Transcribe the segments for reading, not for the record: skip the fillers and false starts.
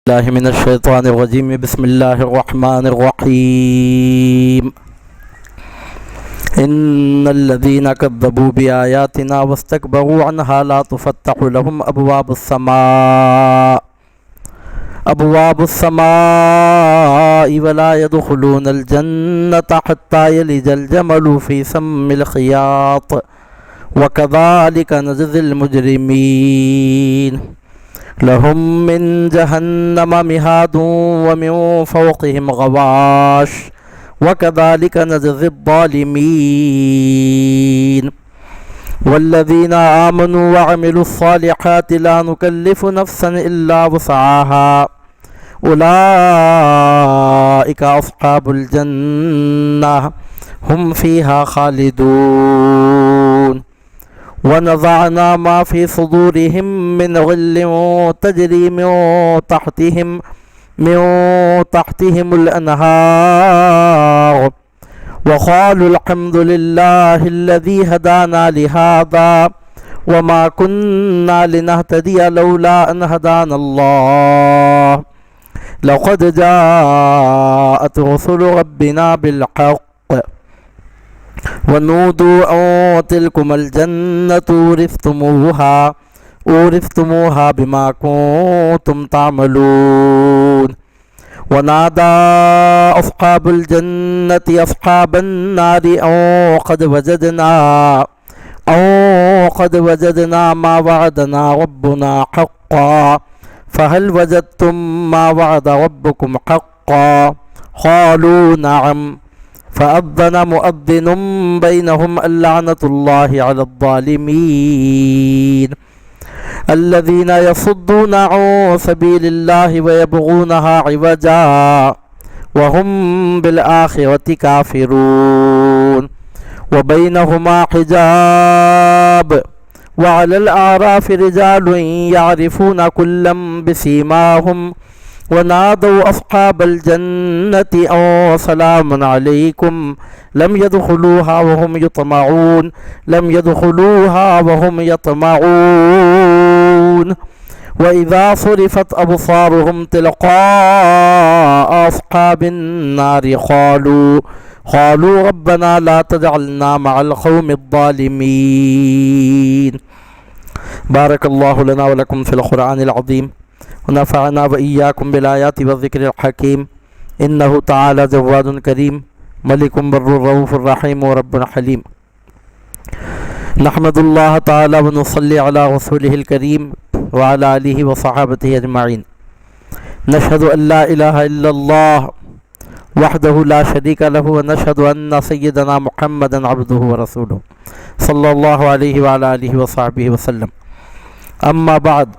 اللہ من الشیطان الرجیم بسم اللہ الرحمن الرحیم ان الذین کذبوا بآیاتنا واستکبروا عنہا لا تفتح لهم ابواب السماء ولا يدخلون الجنة حتى يلج الجمل في سم الخياط وكذلك نجزي المجرمين لهم من جهنم مهاد ومن فوقهم غواش وكذلك نجزي الظالمين والذين آمنوا وعملوا الصالحات لا نكلف نفسا إلا وسعها أولئك أصحاب الجنة هم فيها خالدون ونزعنا ما في صدورهم من غل تجري من تحتهم الأنهار وقالوا الحمد لله الذي هدانا لهذا وما كنا لنهتدي لولا أن هدانا الله لقد جاءت رسل ربنا بالحق ونودوا أن تلكم الجنة أورثتموها بما كنتم تعملون ونادى أصحاب الجنة أصحاب النار أن قد وجدنا ما وعدنا ربنا حقا فهل وجدتم ما وعد ربكم حقا قالوا نعم فأذن مؤذن بينهم اللعنة الله على الظالمين الذين يصدون عن سبيل الله ويبغونها عوجا وهم بالآخرة كافرون وبينهما حجاب وعلى الأعراف رجال يعرفون كلا بسيماهم ونادوا أصحاب الجنة أن سلام عليكم لم يدخلوها وهم يطمعون وإذا صرفت أبصارهم تلقاء أصحاب النار قالوا ربنا لا تجعلنا مع القوم الظالمين بارك الله لنا ولكم في القرآن العظيم ونفعنا وإياكم بالآيات والذكر الحكيم إنه تعالى جواد كريم ملك بر رؤوف رحيم ورب حليم نحمد الله تعالى ونصلي على رسوله الكريم وعلى آله وصحابته أجمعين نشهد أن لا إله إلا الله وحده لا شريك له ونشهد أن سيدنا محمدا عبده ورسوله صلى الله عليه وعلى آله وصحبه وسلم أما بعد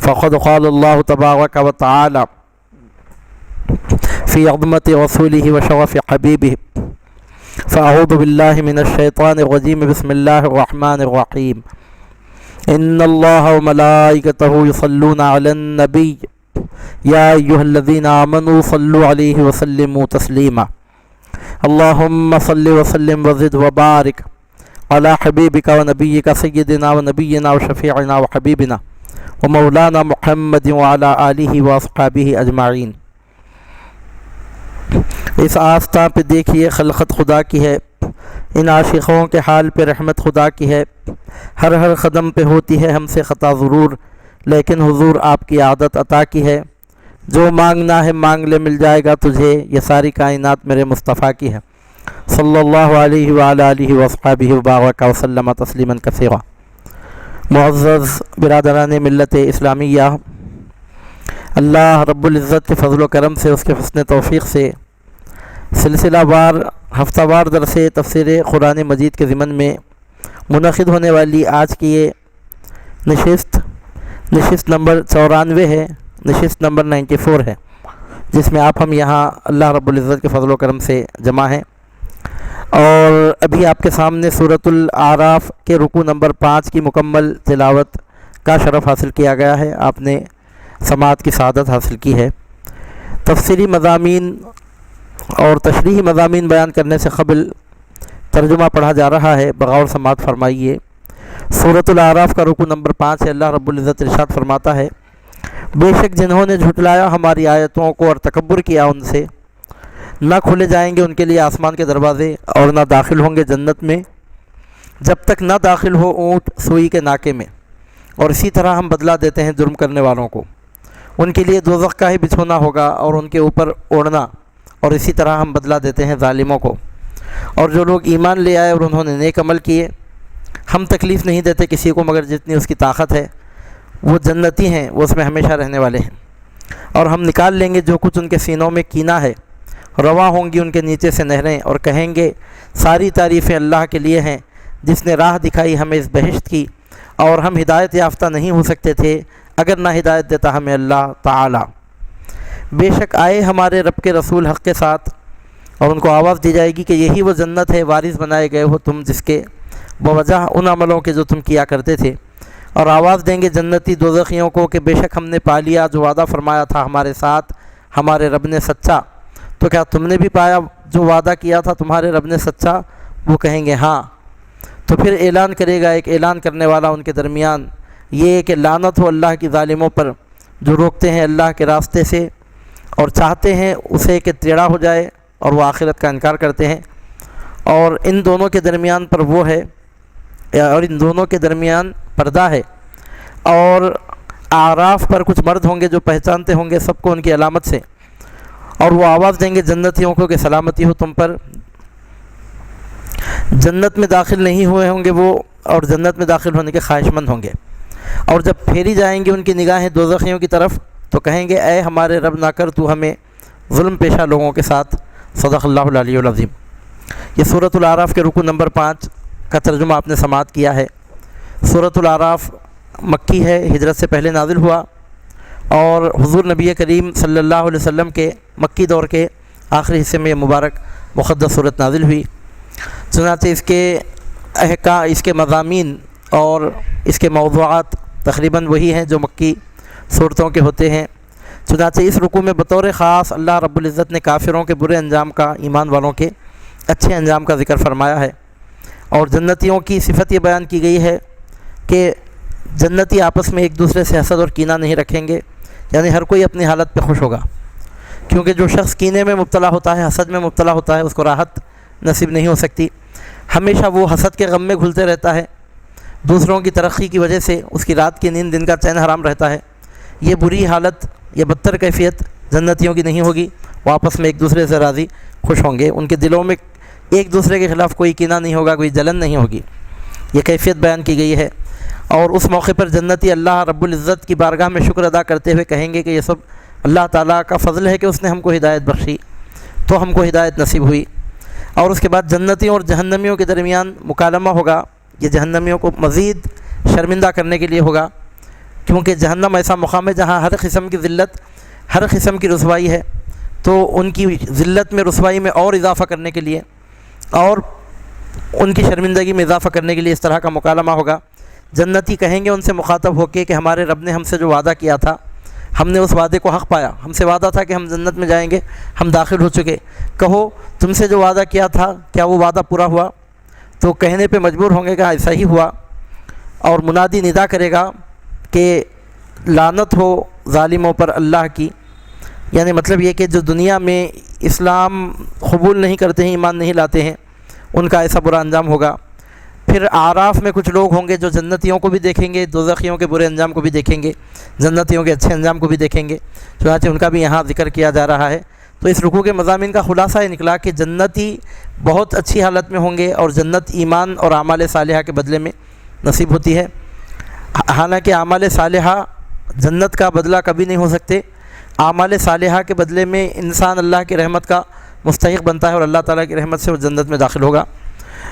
فقد قال الله تبارك وتعالى في عظمة رسوله وشرف حبيبه فأعوذ بالله من الشيطان الرجيم بسم الله الرحمن الرحيم إن الله وملائكته يصلون على النبي يا أيها الذين آمنوا صلوا عليه وسلموا تسليما اللهم صل وسلم وزد وبارك على حبيبك ونبيك سيدنا ونبينا وشفيعنا وحبيبنا ومولانا محمد وعلى آلہ واصحابہ اجمعین۔ اس آستہ پہ دیکھیے خلقت خدا کی ہے، ان عاشقوں کے حال پہ رحمت خدا کی ہے، ہر قدم پہ ہوتی ہے ہم سے خطا ضرور، لیکن حضور آپ کی عادت عطا کی ہے، جو مانگنا ہے مانگ لے مل جائے گا تجھے، یہ ساری کائنات میرے مصطفیٰ کی ہے صلی اللہ علیہ وعلی آلہ واصحابہ وبارک وسلم تسلیما کثیرا۔ معزز برادران ملت اسلامیہ، اللہ رب العزت کے فضل و کرم سے، اس کے حسن توفیق سے سلسلہ وار ہفتہ وار درس تفسیر قرآن مجید کے ضمن میں منعقد ہونے والی آج کی یہ نشست نمبر 94 ہے، نشست نمبر 94 ہے، جس میں ہم یہاں اللہ رب العزت کے فضل و کرم سے جمع ہیں، اور ابھی آپ کے سامنے سورۃ الاعراف کے رکوع نمبر 5 کی مکمل تلاوت کا شرف حاصل کیا گیا ہے، آپ نے سماعت کی سعادت حاصل کی ہے۔ تفسیری مضامین اور تشریحی مضامین بیان کرنے سے قبل ترجمہ پڑھا جا رہا ہے، بغور سماعت فرمائیے۔ سورۃ الاعراف کا رکوع نمبر 5 ہے۔ اللہ رب العزت ارشاد فرماتا ہے بے شک جنہوں نے جھٹلایا ہماری آیتوں کو اور تکبر کیا ان سے، نہ کھولے جائیں گے ان کے لیے آسمان کے دروازے اور نہ داخل ہوں گے جنت میں جب تک نہ داخل ہو اونٹ سوئی کے ناکے میں، اور اسی طرح ہم بدلہ دیتے ہیں جرم کرنے والوں کو، ان کے لیے دوزخ کا ہی بچھونا ہوگا اور ان کے اوپر اوڑھنا، اور اسی طرح ہم بدلہ دیتے ہیں ظالموں کو۔ اور جو لوگ ایمان لے آئے اور انہوں نے نیک عمل کیے، ہم تکلیف نہیں دیتے کسی کو مگر جتنی اس کی طاقت ہے، وہ جنتی ہیں، وہ اس میں ہمیشہ رہنے والے ہیں، اور ہم نکال لیں گے جو کچھ ان کے سینوں میں کینہ ہے، رواں ہوں گی ان کے نیچے سے نہریں، اور کہیں گے ساری تعریفیں اللہ کے لیے ہیں جس نے راہ دکھائی ہمیں اس بہشت کی، اور ہم ہدایت یافتہ نہیں ہو سکتے تھے اگر نہ ہدایت دیتا ہمیں اللہ تعالی۔ بے شک آئے ہمارے رب کے رسول حق کے ساتھ، اور ان کو آواز دی جائے گی کہ یہی وہ جنت ہے وارث بنائے گئے ہو تم جس کے بوجہ ان عملوں کے جو تم کیا کرتے تھے، اور آواز دیں گے جنتی دوزخیوں کو کہ بے شک ہم نے پا لیا جو وعدہ فرمایا تھا ہمارے ساتھ ہمارے رب نے سچا، تو کیا تم نے بھی پایا جو وعدہ کیا تھا تمہارے رب نے سچا؟ وہ کہیں گے ہاں۔ تو پھر اعلان کرے گا ایک اعلان کرنے والا ان کے درمیان، یہ کہ لعنت ہو اللہ کی ظالموں پر جو روکتے ہیں اللہ کے راستے سے اور چاہتے ہیں اسے کہ ٹیڑھا ہو جائے، اور وہ آخرت کا انکار کرتے ہیں، اور ان دونوں کے درمیان پر وہ ہے، اور ان دونوں کے درمیان پردہ ہے، اور اعراف پر کچھ مرد ہوں گے جو پہچانتے ہوں گے سب کو ان کی علامت سے، اور وہ آواز دیں گے جنتیوں کو کہ سلامتی ہو تم پر، جنت میں داخل نہیں ہوئے ہوں گے وہ، اور جنت میں داخل ہونے کے خواہش مند ہوں گے، اور جب پھیری جائیں گے ان کی نگاہیں دوزخیوں کی طرف تو کہیں گے اے ہمارے رب نہ کر تو ہمیں ظلم پیشہ لوگوں کے ساتھ۔ صدق اللہ العلی العظیم۔ یہ سورۃ الاعراف کے رکوع نمبر 5 کا ترجمہ آپ نے سماعت کیا ہے۔ سورۃ الاعراف مکی ہے، ہجرت سے پہلے نازل ہوا، اور حضور نبی کریم صلی اللہ علیہ وسلم کے مکی دور کے آخری حصے میں یہ مبارک مقدس صورت نازل ہوئی۔ چنانچہ اس کے احکام، اس کے مضامین اور اس کے موضوعات تقریباً وہی ہیں جو مکی صورتوں کے ہوتے ہیں۔ چنانچہ اس رکوع میں بطور خاص اللہ رب العزت نے کافروں کے برے انجام کا ایمان والوں کے اچھے انجام کا ذکر فرمایا ہے، اور جنتیوں کی صفت یہ بیان کی گئی ہے کہ جنتی آپس میں ایک دوسرے سے حسد اور کینہ نہیں رکھیں گے، یعنی ہر کوئی اپنی حالت پہ خوش ہوگا، کیونکہ جو شخص کینے میں مبتلا ہوتا ہے، حسد میں مبتلا ہوتا ہے، اس کو راحت نصیب نہیں ہو سکتی، ہمیشہ وہ حسد کے غم میں گھلتے رہتا ہے، دوسروں کی ترقی کی وجہ سے اس کی رات کی نیند دن کا چین حرام رہتا ہے۔ یہ بری حالت، یہ بدتر کیفیت جنتیوں کی نہیں ہوگی، وہ آپس میں ایک دوسرے سے راضی خوش ہوں گے، ان کے دلوں میں ایک دوسرے کے خلاف کوئی کینہ نہیں ہوگا، کوئی جلن نہیں ہوگی، یہ کیفیت بیان کی گئی ہے۔ اور اس موقع پر جنتی اللہ رب العزت کی بارگاہ میں شکر ادا کرتے ہوئے کہیں گے کہ یہ سب اللہ تعالیٰ کا فضل ہے کہ اس نے ہم کو ہدایت بخشی، تو ہم کو ہدایت نصیب ہوئی۔ اور اس کے بعد جنتیوں اور جہنمیوں کے درمیان مکالمہ ہوگا، یہ جہنمیوں کو مزید شرمندہ کرنے کے لیے ہوگا، کیونکہ جہنم ایسا مقام ہے جہاں ہر قسم کی ذلت، ہر قسم کی رسوائی ہے، تو ان کی ذلت میں، رسوائی میں اور اضافہ کرنے کے لیے اور ان کی شرمندگی میں اضافہ کرنے کے لیے اس طرح کا مکالمہ ہوگا۔ جنتی کہیں گے ان سے مخاطب ہو کے کہ ہمارے رب نے ہم سے جو وعدہ کیا تھا، ہم نے اس وعدے کو حق پایا، ہم سے وعدہ تھا کہ ہم جنت میں جائیں گے، ہم داخل ہو چکے، کہو تم سے جو وعدہ کیا تھا کیا وہ وعدہ پورا ہوا؟ تو کہنے پہ مجبور ہوں گے کہ ایسا ہی ہوا، اور منادی ندا کرے گا کہ لعنت ہو ظالموں پر اللہ کی، یعنی مطلب یہ کہ جو دنیا میں اسلام قبول نہیں کرتے ہیں، ایمان نہیں لاتے ہیں، ان کا ایسا برا انجام ہوگا۔ پھر اعراف میں کچھ لوگ ہوں گے جو جنتیوں کو بھی دیکھیں گے، دوزخیوں کے برے انجام کو بھی دیکھیں گے، جنتیوں کے اچھے انجام کو بھی دیکھیں گے، چنانچہ ان کا بھی یہاں ذکر کیا جا رہا ہے۔ تو اس رکوع کے مضامین کا خلاصہ یہ نکلا کہ جنتی بہت اچھی حالت میں ہوں گے، اور جنت ایمان اور اعمال صالحہ کے بدلے میں نصیب ہوتی ہے۔ حالانکہ اعمال صالحہ جنت کا بدلہ کبھی نہیں ہو سکتے، اعمال صالحہ کے بدلے میں انسان اللہ کی رحمت کا مستحق بنتا ہے، اور اللہ تعالیٰ کی رحمت سے وہ جنت میں داخل ہوگا۔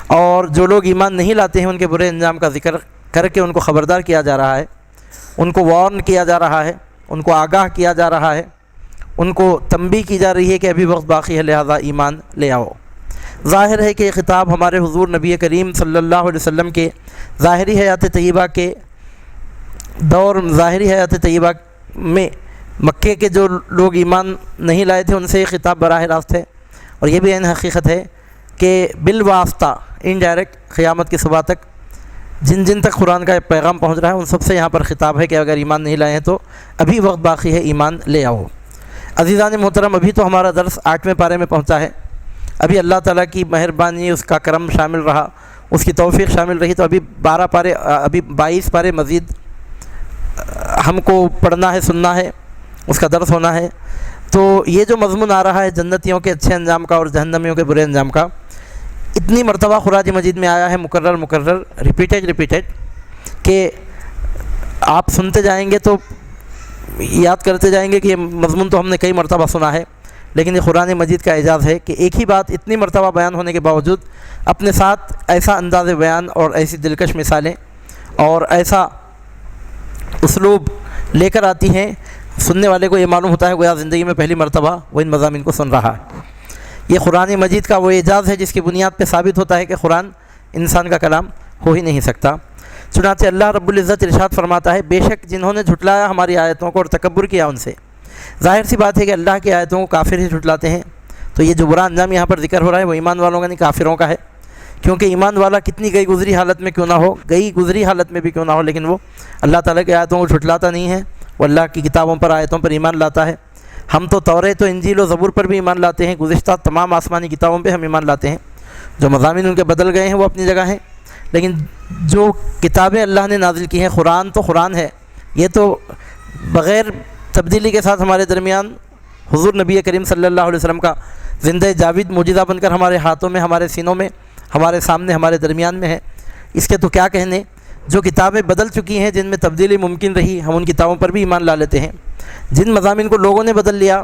اور جو لوگ ایمان نہیں لاتے ہیں ان کے برے انجام کا ذکر کر کے ان کو خبردار کیا جا رہا ہے، ان کو وارن کیا جا رہا ہے، ان کو آگاہ کیا جا رہا ہے، ان کو تنبیہ کی جا رہی ہے کہ ابھی وقت باقی ہے، لہذا ایمان لے آؤ۔ ظاہر ہے کہ یہ خطاب ہمارے حضور نبی کریم صلی اللہ علیہ وسلم کے ظاہری حیات طیبہ کے دور، ظاہری حیات طیبہ میں مکے کے جو لوگ ایمان نہیں لائے تھے ان سے یہ خطاب براہ راست ہے، اور یہ بھی عین حقیقت ہے کہ بالواسطہ انڈائریکٹ قیامت کی صبح تک جن جن تک قرآن کا پیغام پہنچ رہا ہے ان سب سے یہاں پر خطاب ہے کہ اگر ایمان نہیں لائے ہیں تو ابھی وقت باقی ہے، ایمان لے آؤ۔ عزیزان محترم، ابھی تو ہمارا درس 8ویں پارے میں پہنچا ہے، ابھی اللہ تعالیٰ کی مہربانی، اس کا کرم شامل رہا، اس کی توفیق شامل رہی تو ابھی 22 پارے مزید ہم کو پڑھنا ہے، سننا ہے، اس کا درس ہونا ہے۔ تو یہ جو مضمون آ رہا ہے جنتیوں کے اچھے انجام کا اور جہنمیوں کے برے انجام کا، اتنی مرتبہ قرآن مجید میں آیا ہے، مکرر ریپیٹڈ، کہ آپ سنتے جائیں گے تو یاد کرتے جائیں گے کہ یہ مضمون تو ہم نے کئی مرتبہ سنا ہے، لیکن یہ قرآن مجید کا اعجاز ہے کہ ایک ہی بات اتنی مرتبہ بیان ہونے کے باوجود اپنے ساتھ ایسا انداز بیان اور ایسی دلکش مثالیں اور ایسا اسلوب لے کر آتی ہیں، سننے والے کو یہ معلوم ہوتا ہے گویا زندگی میں پہلی مرتبہ وہ ان مضامین کو سن رہا ہے۔ یہ قرآن مجید کا وہ اعجاز ہے جس کی بنیاد پہ ثابت ہوتا ہے کہ قرآن انسان کا کلام ہو ہی نہیں سکتا۔ چنانچہ اللہ رب العزت ارشاد فرماتا ہے، بے شک جنہوں نے جھٹلایا ہماری آیتوں کو اور تکبر کیا ان سے۔ ظاہر سی بات ہے کہ اللہ کی آیتوں کو کافر ہی جھٹلاتے ہیں، تو یہ جو برا انجام یہاں پر ذکر ہو رہا ہے وہ ایمان والوں کا نہیں، کافروں کا ہے، کیونکہ ایمان والا کتنی گئی گزری حالت میں کیوں نہ ہو، بھی کیوں نہ ہو، لیکن وہ اللہ تعالیٰ کی آیتوں کو جھٹلاتا نہیں ہے، وہ اللہ کی کتابوں پر، آیتوں پر ایمان لاتا ہے۔ ہم تو توریت و انجیل و زبور پر بھی ایمان لاتے ہیں، گزشتہ تمام آسمانی کتابوں پہ ہم ایمان لاتے ہیں، جو مضامین ان کے بدل گئے ہیں وہ اپنی جگہ ہیں، لیکن جو کتابیں اللہ نے نازل کی ہیں، قرآن تو قرآن ہے، یہ تو بغیر تبدیلی کے ساتھ ہمارے درمیان حضور نبی کریم صلی اللہ علیہ وسلم کا زندہ جاوید معجزہ بن کر ہمارے ہاتھوں میں، ہمارے سینوں میں، ہمارے سامنے، ہمارے درمیان میں ہے۔ اس کے تو کیا کہنے، جو کتابیں بدل چکی ہیں، جن میں تبدیلی ممکن رہی، ہم ان کتابوں پر بھی ایمان لا لیتے ہیں۔ جن مضامین کو لوگوں نے بدل لیا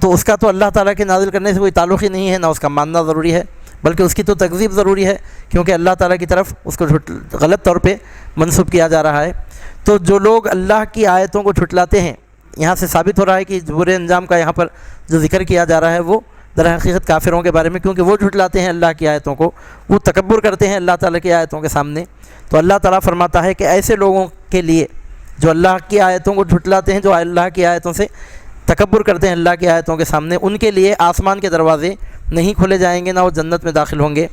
تو اس کا تو اللہ تعالیٰ کے نازل کرنے سے کوئی تعلق ہی نہیں ہے، نہ اس کا ماننا ضروری ہے، بلکہ اس کی تو تکذیب ضروری ہے، کیونکہ اللہ تعالیٰ کی طرف اس کو غلط طور پہ منسوب کیا جا رہا ہے۔ تو جو لوگ اللہ کی آیتوں کو جھٹلاتے ہیں، یہاں سے ثابت ہو رہا ہے کہ برے انجام کا یہاں پر جو ذکر کیا جا رہا ہے وہ در حقیقت کافروں کے بارے میں، کیونکہ وہ جھٹلاتے ہیں اللہ کی آیتوں کو، وہ تکبر کرتے ہیں اللہ تعالیٰ کی آیتوں کے سامنے۔ تو اللہ تعالیٰ فرماتا ہے کہ ایسے لوگوں کے لیے جو اللہ کی آیتوں کو جھٹلاتے ہیں، جو اللہ کی آیتوں سے تکبر کرتے ہیں اللہ کی آیتوں کے سامنے، ان کے لیے آسمان کے دروازے نہیں کھولے جائیں گے، نہ وہ جنت میں داخل ہوں گے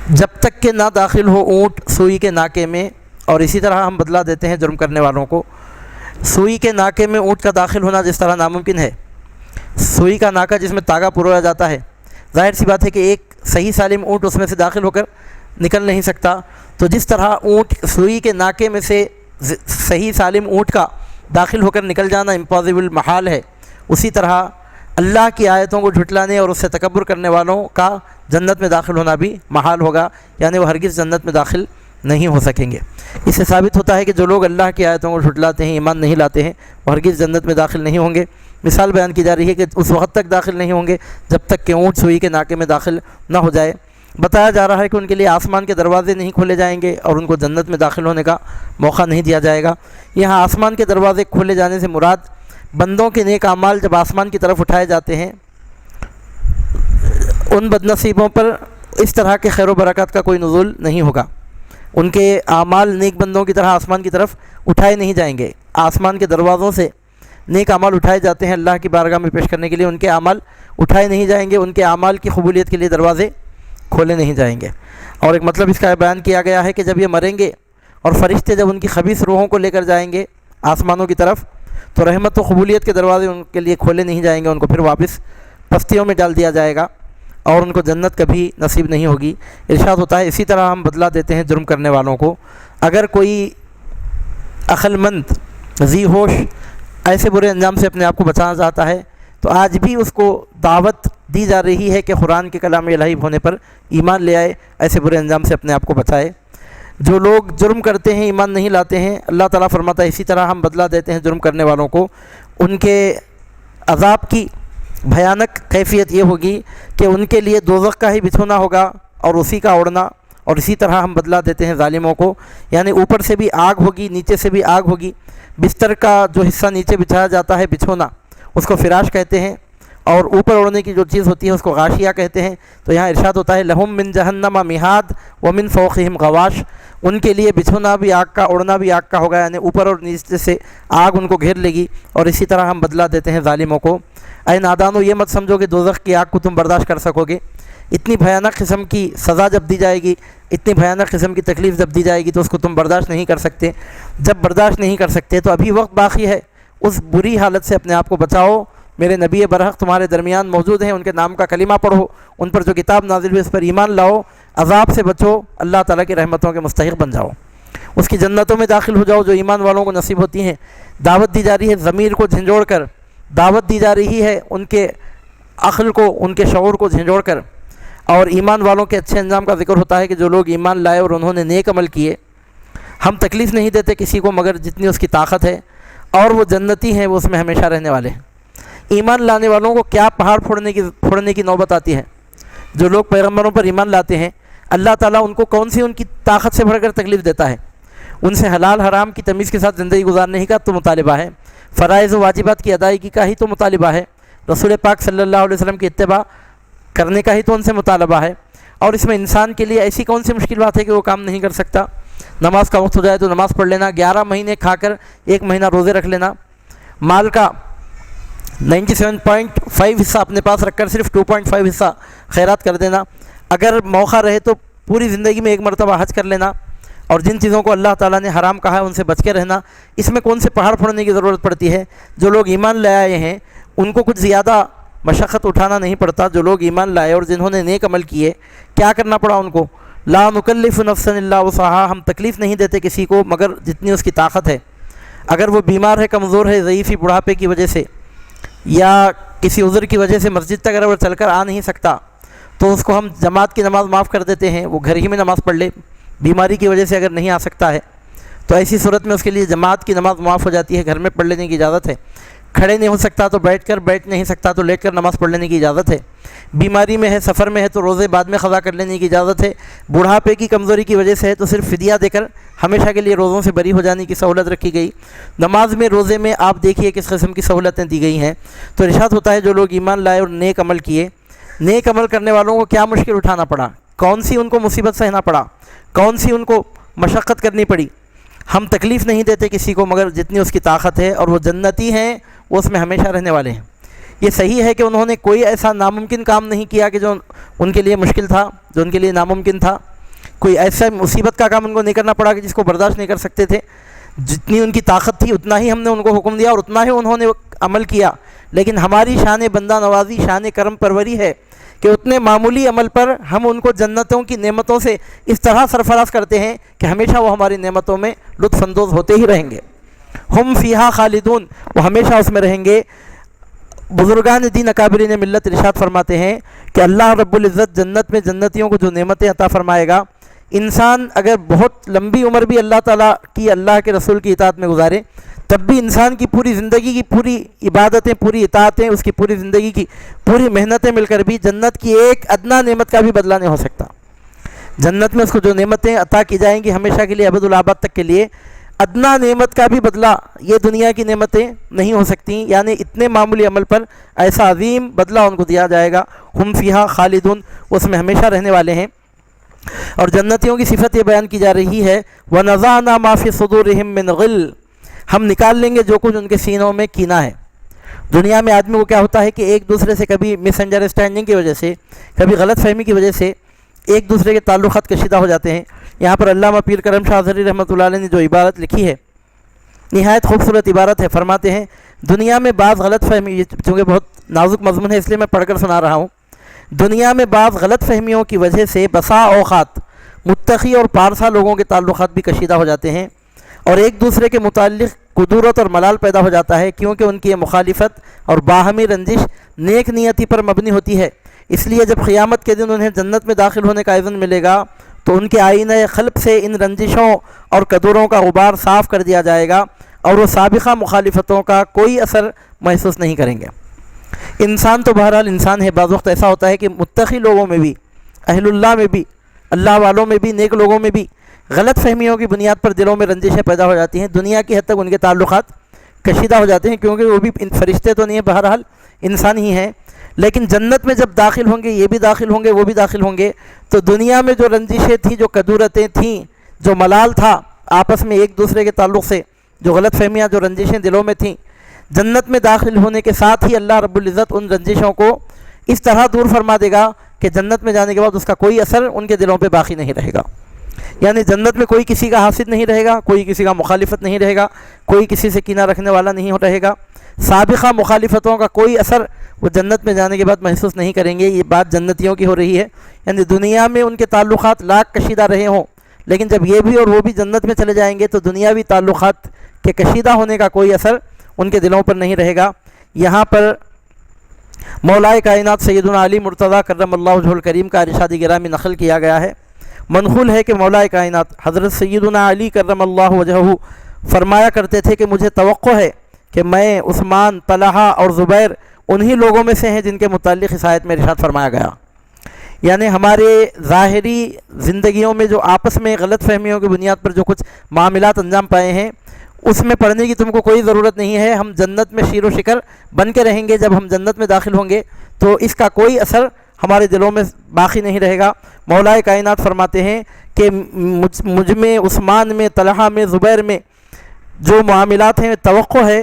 جب تک کہ نہ داخل ہو اونٹ سوئی کے ناکے میں۔ اور اسی طرح ہم بدلہ دیتے ہیں جرم کرنے والوں کو۔ سوئی کے ناکے میں اونٹ کا داخل ہونا جس طرح ناممکن ہے، سوئی کا ناکا جس میں تاگا پرویا جاتا ہے، ظاہر سی بات ہے کہ ایک صحیح سالم اونٹ اس میں سے داخل ہو کر نکل نہیں سکتا، تو جس طرح اونٹ سوئی کے ناکے میں سے صحیح سالم اونٹ کا داخل ہو کر نکل جانا امپاسبل، محال ہے، اسی طرح اللہ کی آیتوں کو جھٹلانے اور اس سے تکبر کرنے والوں کا جنت میں داخل ہونا بھی محال ہوگا، یعنی وہ ہرگز جنت میں داخل نہیں ہو سکیں گے۔ اس سے ثابت ہوتا ہے کہ جو لوگ اللہ کی آیتوں کو جھٹلاتے ہیں، ایمان نہیں لاتے ہیں، وہ ہرگز جنت میں داخل نہیں ہوں گے۔ مثال بیان کی جا رہی ہے کہ اس وقت تک داخل نہیں ہوں گے جب تک کہ اونٹ سوئی کے ناکے میں داخل نہ ہو جائے۔ بتایا جا رہا ہے کہ ان کے لیے آسمان کے دروازے نہیں کھولے جائیں گے اور ان کو جنت میں داخل ہونے کا موقع نہیں دیا جائے گا۔ یہاں آسمان کے دروازے کھولے جانے سے مراد بندوں کے نیک اعمال جب آسمان کی طرف اٹھائے جاتے ہیں، ان بد نصیبوں پر اس طرح کے خیر و برکات کا کوئی نزول نہیں ہوگا، ان کے اعمال نیک بندوں کی طرح آسمان کی طرف اٹھائے نہیں جائیں گے۔ آسمان کے دروازوں سے نیک اعمال اٹھائے جاتے ہیں اللہ کی بارگاہ میں پیش کرنے کے لیے، ان کے اعمال اٹھائے نہیں جائیں گے، ان کے اعمال کی قبولیت کے لیے دروازے کھولے نہیں جائیں گے۔ اور ایک مطلب اس کا بیان کیا گیا ہے کہ جب یہ مریں گے اور فرشتے جب ان کی خبیث روحوں کو لے کر جائیں گے آسمانوں کی طرف، تو رحمت و قبولیت کے دروازے ان کے لیے کھولے نہیں جائیں گے، ان کو پھر واپس پستیوں میں ڈال دیا جائے گا اور ان کو جنت کبھی نصیب نہیں ہوگی۔ ارشاد ہوتا ہے اسی طرح ہم بدلہ دیتے ہیں جرم کرنے والوں کو۔ اگر کوئی عقل مند ذی ہوش ایسے برے انجام سے اپنے آپ کو بچانا چاہتا ہے تو آج بھی اس کو دعوت دی جا رہی ہے کہ قرآن کے کلام الہی ہونے پر ایمان لے آئے، ایسے برے انجام سے اپنے آپ کو بچائے۔ جو لوگ جرم کرتے ہیں، ایمان نہیں لاتے ہیں، اللہ تعالیٰ فرماتا ہے اسی طرح ہم بدلہ دیتے ہیں جرم کرنے والوں کو۔ ان کے عذاب کی بھیانک کیفیت یہ ہوگی کہ ان کے لیے دوزخ کا ہی بچھونا ہوگا اور اسی کا اوڑھنا، اور اسی طرح ہم بدلہ دیتے ہیں ظالموں کو، یعنی اوپر سے بھی آگ ہوگی، نیچے سے بھی آگ ہوگی۔ بستر کا جو حصہ نیچے بچھایا جاتا ہے بچھونا، اس کو فراش کہتے ہیں، اور اوپر اوڑھنے کی جو چیز ہوتی ہے اس کو غاشیہ کہتے ہیں۔ تو یہاں ارشاد ہوتا ہے لہم من جہنم مہاد ومن فوقہم غواش، ان کے لیے بچھونا بھی آگ کا، اوڑھنا بھی آگ کا ہوگا، یعنی اوپر اور نیچے سے آگ ان کو گھیر لے گی، اور اسی طرح ہم بدلہ دیتے ہیں ظالموں کو۔ اے نادانو، یہ مت سمجھو کہ دوزخ کی آگ کو تم برداشت کر سکو گے، اتنی بھیانک قسم کی سزا جب دی جائے گی، اتنی بھیانک قسم کی تکلیف جب دی جائے گی تو اس کو تم برداشت نہیں کر سکتے۔ جب برداشت نہیں کر سکتے تو ابھی وقت باقی ہے، اس بری حالت سے اپنے آپ کو بچاؤ۔ میرے نبی برحق تمہارے درمیان موجود ہیں، ان کے نام کا کلمہ پڑھو، ان پر جو کتاب نازل ہوئی اس پر ایمان لاؤ، عذاب سے بچو، اللہ تعالیٰ کی رحمتوں کے مستحق بن جاؤ، اس کی جنتوں میں داخل ہو جاؤ جو ایمان والوں کو نصیب ہوتی ہیں۔ دعوت دی جا رہی ہے ضمیر کو جھنجھوڑ کر، دعوت دی جا رہی ہے ان کے عقل کو، ان کے شعور کو جھنجھوڑ کر، اور ایمان والوں کے اچھے انجام کا ذکر ہوتا ہے کہ جو لوگ ایمان لائے اور انہوں نے نیک عمل کیے۔ ہم تکلیف نہیں دیتے کسی کو مگر جتنی اس کی طاقت ہے، اور وہ جنتی ہیں، وہ اس میں ہمیشہ رہنے والے ہیں۔ ایمان لانے والوں کو کیا پہاڑ پھوڑنے کی نوبت آتی ہے؟ جو لوگ پیغمبروں پر ایمان لاتے ہیں، اللہ تعالیٰ ان کو کون سی ان کی طاقت سے بڑھ کر تکلیف دیتا ہے؟ ان سے حلال حرام کی تمیز کے ساتھ زندگی گزارنے ہی کا تو مطالبہ ہے، فرائض و واجبات کی ادائیگی کا ہی تو مطالبہ ہے، رسول پاک صلی اللہ علیہ وسلم کی اتباع کرنے کا ہی تو ان سے مطالبہ ہے۔ اور اس میں انسان کے لیے ایسی کون سی مشکل بات ہے کہ وہ کام نہیں کر سکتا؟ نماز کا وقت ہو جائے تو نماز پڑھ لینا، 11 مہینے کھا کر 1 مہینہ روزے رکھ لینا، مال کا 97.5 حصہ اپنے پاس رکھ کر صرف 2.5 حصہ خیرات کر دینا، اگر موقع رہے تو پوری زندگی میں 1 مرتبہ حج کر لینا، اور جن چیزوں کو اللہ تعالیٰ نے حرام کہا ہے ان سے بچ کے رہنا۔ اس میں کون سے پہاڑ پھوڑنے کی ضرورت پڑتی ہے؟ جو لوگ ایمان لے آئے ہیں ان کو کچھ زیادہ مشقت اٹھانا نہیں پڑتا۔ جو لوگ ایمان لائے اور جنہوں نے نیک عمل کیے، کیا کرنا پڑا ان کو؟ لا نکلف نفسا الا وسعها، ہم تکلیف نہیں دیتے کسی کو مگر جتنی اس کی طاقت ہے۔ اگر وہ بیمار ہے، کمزور ہے، ضعیفی بڑھاپے کی وجہ سے یا کسی عذر کی وجہ سے مسجد تک اگر وہ چل کر آ نہیں سکتا تو اس کو ہم جماعت کی نماز معاف کر دیتے ہیں، وہ گھر ہی میں نماز پڑھ لے۔ بیماری کی وجہ سے اگر نہیں آ سکتا ہے تو ایسی صورت میں اس کے لیے جماعت کی نماز معاف ہو جاتی ہے، گھر میں پڑھ لینے کی اجازت ہے۔ کھڑے نہیں ہو سکتا تو بیٹھ نہیں سکتا تو لیٹ کر نماز پڑھ لینے کی اجازت ہے۔ بیماری میں ہے، سفر میں ہے تو روزے بعد میں قضا کر لینے کی اجازت ہے۔ بڑھاپے کی کمزوری کی وجہ سے ہے تو صرف فدیہ دے کر ہمیشہ کے لیے روزوں سے بری ہو جانے کی سہولت رکھی گئی۔ نماز میں، روزے میں آپ دیکھیے کس قسم کی سہولتیں دی گئی ہیں۔ تو ارشاد ہوتا ہے جو لوگ ایمان لائے اور نیک عمل کیے، نیک عمل کرنے والوں کو کیا مشکل اٹھانا پڑا، کون سی ان کو مصیبت سہنا پڑا، کون سی ان کو مشقت کرنی پڑی؟ ہم تکلیف نہیں دیتے کسی کو مگر جتنی اس کی طاقت ہے، اور وہ جنتی ہیں، وہ اس میں ہمیشہ رہنے والے ہیں۔ یہ صحیح ہے کہ انہوں نے کوئی ایسا ناممکن کام نہیں کیا کہ جو ان کے لیے مشکل تھا، جو ان کے لیے ناممکن تھا، کوئی ایسا مصیبت کا کام ان کو نہیں کرنا پڑا کہ جس کو برداشت نہیں کر سکتے تھے۔ جتنی ان کی طاقت تھی اتنا ہی ہم نے ان کو حکم دیا اور اتنا ہی انہوں نے عمل کیا۔ لیکن ہماری شان بندہ نوازی، شان کرم پروری ہے کہ اتنے معمولی عمل پر ہم ان کو جنتوں کی نعمتوں سے اس طرح سرفراز کرتے ہیں کہ ہمیشہ وہ ہماری نعمتوں میں لطف اندوز ہوتے ہی رہیں گے۔ ہم فیہا خالدون، وہ ہمیشہ اس میں رہیں گے۔ بزرگان دین اکابرین ملت ارشاد فرماتے ہیں کہ اللہ رب العزت جنت میں جنتیوں کو جو نعمتیں عطا فرمائے گا، انسان اگر بہت لمبی عمر بھی اللہ تعالیٰ کی، اللہ کے رسول کی اطاعت میں گزارے، تب بھی انسان کی پوری زندگی کی پوری عبادتیں، پوری اطاعتیں، اس کی پوری زندگی کی پوری محنتیں مل کر بھی جنت کی ایک ادنا نعمت کا بھی بدلہ نہیں ہو سکتا۔ جنت میں اس کو جو نعمتیں عطا کی جائیں گی ہمیشہ کے لیے، ابد الآباد تک کے لیے، ادنا نعمت کا بھی بدلہ یہ دنیا کی نعمتیں نہیں ہو سکتی۔ یعنی اتنے معمولی عمل پر ایسا عظیم بدلہ ان کو دیا جائے گا۔ ہم فیہا خالدون، اس میں ہمیشہ رہنے والے ہیں۔ اور جنتیوں کی صفت یہ بیان کی جا رہی ہے، وَنَزَعْنَا مَا فِي صُدُورِهِم مِّن غِلٍّ، ہم نکال لیں گے جو کچھ ان کے سینوں میں کینہ ہے۔ دنیا میں آدمی کو کیا ہوتا ہے کہ ایک دوسرے سے کبھی مس انڈرسٹینڈنگ کی وجہ سے، کبھی غلط فہمی کی وجہ سے ایک دوسرے کے تعلقات کشیدہ ہو جاتے ہیں۔ یہاں پر علامہ پیر کرم شاہ اظہری رحمۃ اللہ علیہ نے جو عبارت لکھی ہے، نہایت خوبصورت عبارت ہے۔ فرماتے ہیں دنیا میں بعض غلط فہمی، چونکہ بہت نازک مضمون ہے اس لیے میں پڑھ کر سنا رہا ہوں، دنیا میں بعض غلط فہمیوں کی وجہ سے بسا اوقات متقی اور پارسا لوگوں کے تعلقات بھی کشیدہ ہو جاتے ہیں، اور ایک دوسرے کے متعلق قدورت اور ملال پیدا ہو جاتا ہے، کیونکہ ان کی یہ مخالفت اور باہمی رنجش نیک نیتی پر مبنی ہوتی ہے۔ اس لیے جب قیامت کے دن انہیں جنت میں داخل ہونے کا اذن ملے گا تو ان کے آئینہ قلب سے ان رنجشوں اور قدوروں کا غبار صاف کر دیا جائے گا، اور وہ سابقہ مخالفتوں کا کوئی اثر محسوس نہیں کریں گے۔ انسان تو بہرحال انسان ہے، بعض وقت ایسا ہوتا ہے کہ متقی لوگوں میں بھی، اہل اللہ میں بھی، اللہ والوں میں بھی، نیک لوگوں میں بھی غلط فہمیوں کی بنیاد پر دلوں میں رنجشیں پیدا ہو جاتی ہیں، دنیا کی حد تک ان کے تعلقات کشیدہ ہو جاتے ہیں، کیونکہ وہ بھی فرشتے تو نہیں ہیں، بہرحال انسان ہی ہیں۔ لیکن جنت میں جب داخل ہوں گے، یہ بھی داخل ہوں گے، وہ بھی داخل ہوں گے، تو دنیا میں جو رنجشیں تھیں، جو قدورتیں تھیں، جو ملال تھا آپس میں ایک دوسرے کے تعلق سے، جو غلط فہمیاں، جو رنجشیں دلوں میں تھیں، جنت میں داخل ہونے کے ساتھ ہی اللہ رب العزت ان رنجشوں کو اس طرح دور فرما دے گا کہ جنت میں جانے کے بعد اس کا کوئی اثر ان کے دلوں پہ باقی نہیں رہے گا. یعنی جنت میں کوئی کسی کا حاسد نہیں رہے گا, کوئی کسی کا مخالفت نہیں رہے گا, کوئی کسی سے کینہ رکھنے والا نہیں رہے گا. سابقہ مخالفتوں کا کوئی اثر وہ جنت میں جانے کے بعد محسوس نہیں کریں گے. یہ بات جنتیوں کی ہو رہی ہے. یعنی دنیا میں ان کے تعلقات لاکھ کشیدہ رہے ہوں, لیکن جب یہ بھی اور وہ بھی جنت میں چلے جائیں گے تو دنیاوی تعلقات کے کشیدہ ہونے کا کوئی اثر ان کے دلوں پر نہیں رہے گا. یہاں پر مولائے کائنات سیدنا علی مرتضیٰ کرم اللہ وجہہ الکریم کا ارشاد گرامی نقل کیا گیا ہے. منقول ہے کہ مولائے کائنات حضرت سیدنا علی کرم اللہ وجہہ فرمایا کرتے تھے کہ مجھے توقع ہے کہ میں, عثمان, طلحہ اور زبیر انہی لوگوں میں سے ہیں جن کے متعلق اس آیت میں ارشاد فرمایا گیا. یعنی ہمارے ظاہری زندگیوں میں جو آپس میں غلط فہمیوں کی بنیاد پر جو کچھ معاملات انجام پائے ہیں اس میں پڑھنے کی تم کو کوئی ضرورت نہیں ہے. ہم جنت میں شیر و شکر بن کے رہیں گے. جب ہم جنت میں داخل ہوں گے تو اس کا کوئی اثر ہمارے دلوں میں باقی نہیں رہے گا. مولائے کائنات فرماتے ہیں کہ مجھ میں, عثمان میں, طلحہ میں, زبیر میں جو معاملات ہیں توقع ہے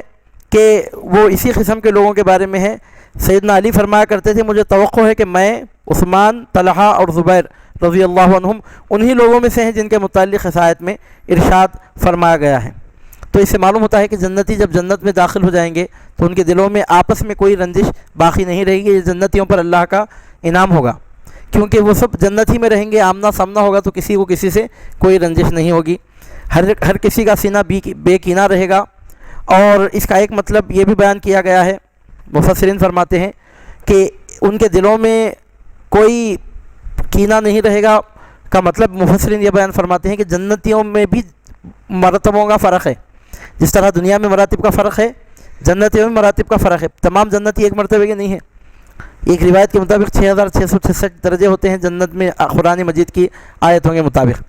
کہ وہ اسی قسم کے لوگوں کے بارے میں ہے. سیدنا علی فرمایا کرتے تھے مجھے توقع ہے کہ میں, عثمان, طلحہ اور زبیر رضی اللہ عنہم انہی لوگوں میں سے ہیں جن کے متعلق اس آیت میں ارشاد فرمایا گیا ہے. تو اس سے معلوم ہوتا ہے کہ جنتی جب جنت میں داخل ہو جائیں گے تو ان کے دلوں میں آپس میں کوئی رنجش باقی نہیں رہے گی. یہ جنتیوں پر اللہ کا انعام ہوگا, کیونکہ وہ سب جنت ہی میں رہیں گے. آمنا سامنا ہوگا تو کسی کو کسی سے کوئی رنجش نہیں ہوگی. ہر کسی کا سینہ بے کینہ رہے گا. اور اس کا ایک مطلب یہ بھی بیان کیا گیا ہے, مفسرین فرماتے ہیں کہ ان کے دلوں میں کوئی کینہ نہیں رہے گا. کا مطلب مفسرین یہ بیان فرماتے ہیں کہ جنتیوں میں بھی مرتبوں کا فرق ہے. جس طرح دنیا میں مراتب کا فرق ہے, جنتیوں میں مراتب کا فرق ہے. تمام جنتی ایک مرتبے کے نہیں ہیں. ایک روایت کے مطابق 6666 درجے ہوتے ہیں جنت میں قرآن مجید کی آیتوں کے مطابق.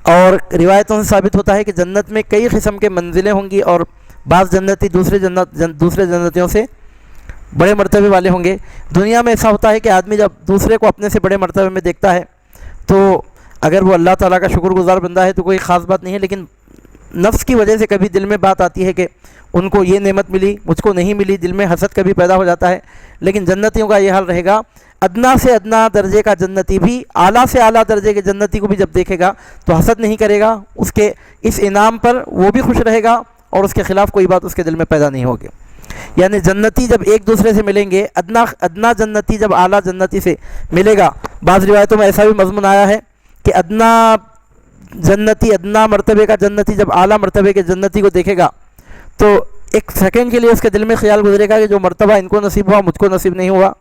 اور روایتوں سے ثابت ہوتا ہے کہ جنت میں کئی قسم کے منزلیں ہوں گی اور بعض جنتی دوسرے جنتیوں سے بڑے مرتبے والے ہوں گے. دنیا میں ایسا ہوتا ہے کہ آدمی جب دوسرے کو اپنے سے بڑے مرتبے میں دیکھتا ہے تو اگر وہ اللہ تعالیٰ کا شکر گزار بندہ ہے تو کوئی خاص بات نہیں ہے, لیکن نفس کی وجہ سے کبھی دل میں بات آتی ہے کہ ان کو یہ نعمت ملی مجھ کو نہیں ملی, دل میں حسد کبھی پیدا ہو جاتا ہے. لیکن جنتیوں کا یہ حال رہے گا. ادنا سے ادنا درجے کا جنتی بھی اعلیٰ سے اعلیٰ درجے کے جنتی کو بھی جب دیکھے گا تو حسد نہیں کرے گا. اس کے اس انعام پر وہ بھی خوش رہے گا اور اس کے خلاف کوئی بات اس کے دل میں پیدا نہیں ہوگی. یعنی جنتی جب ایک دوسرے سے ملیں گے, ادنا جنتی جب اعلیٰ جنتی سے ملے گا. بعض روایتوں میں ایسا بھی مضمون آیا ہے کہ ادنا جنتی, ادنا مرتبے کا جنتی جب اعلیٰ مرتبے کے جنتی کو دیکھے گا تو ایک سیکنڈ کے لیے اس کے دل میں خیال گزرے گا کہ جو مرتبہ ان کو نصیب ہوا مجھ کو نصیب نہیں ہوا.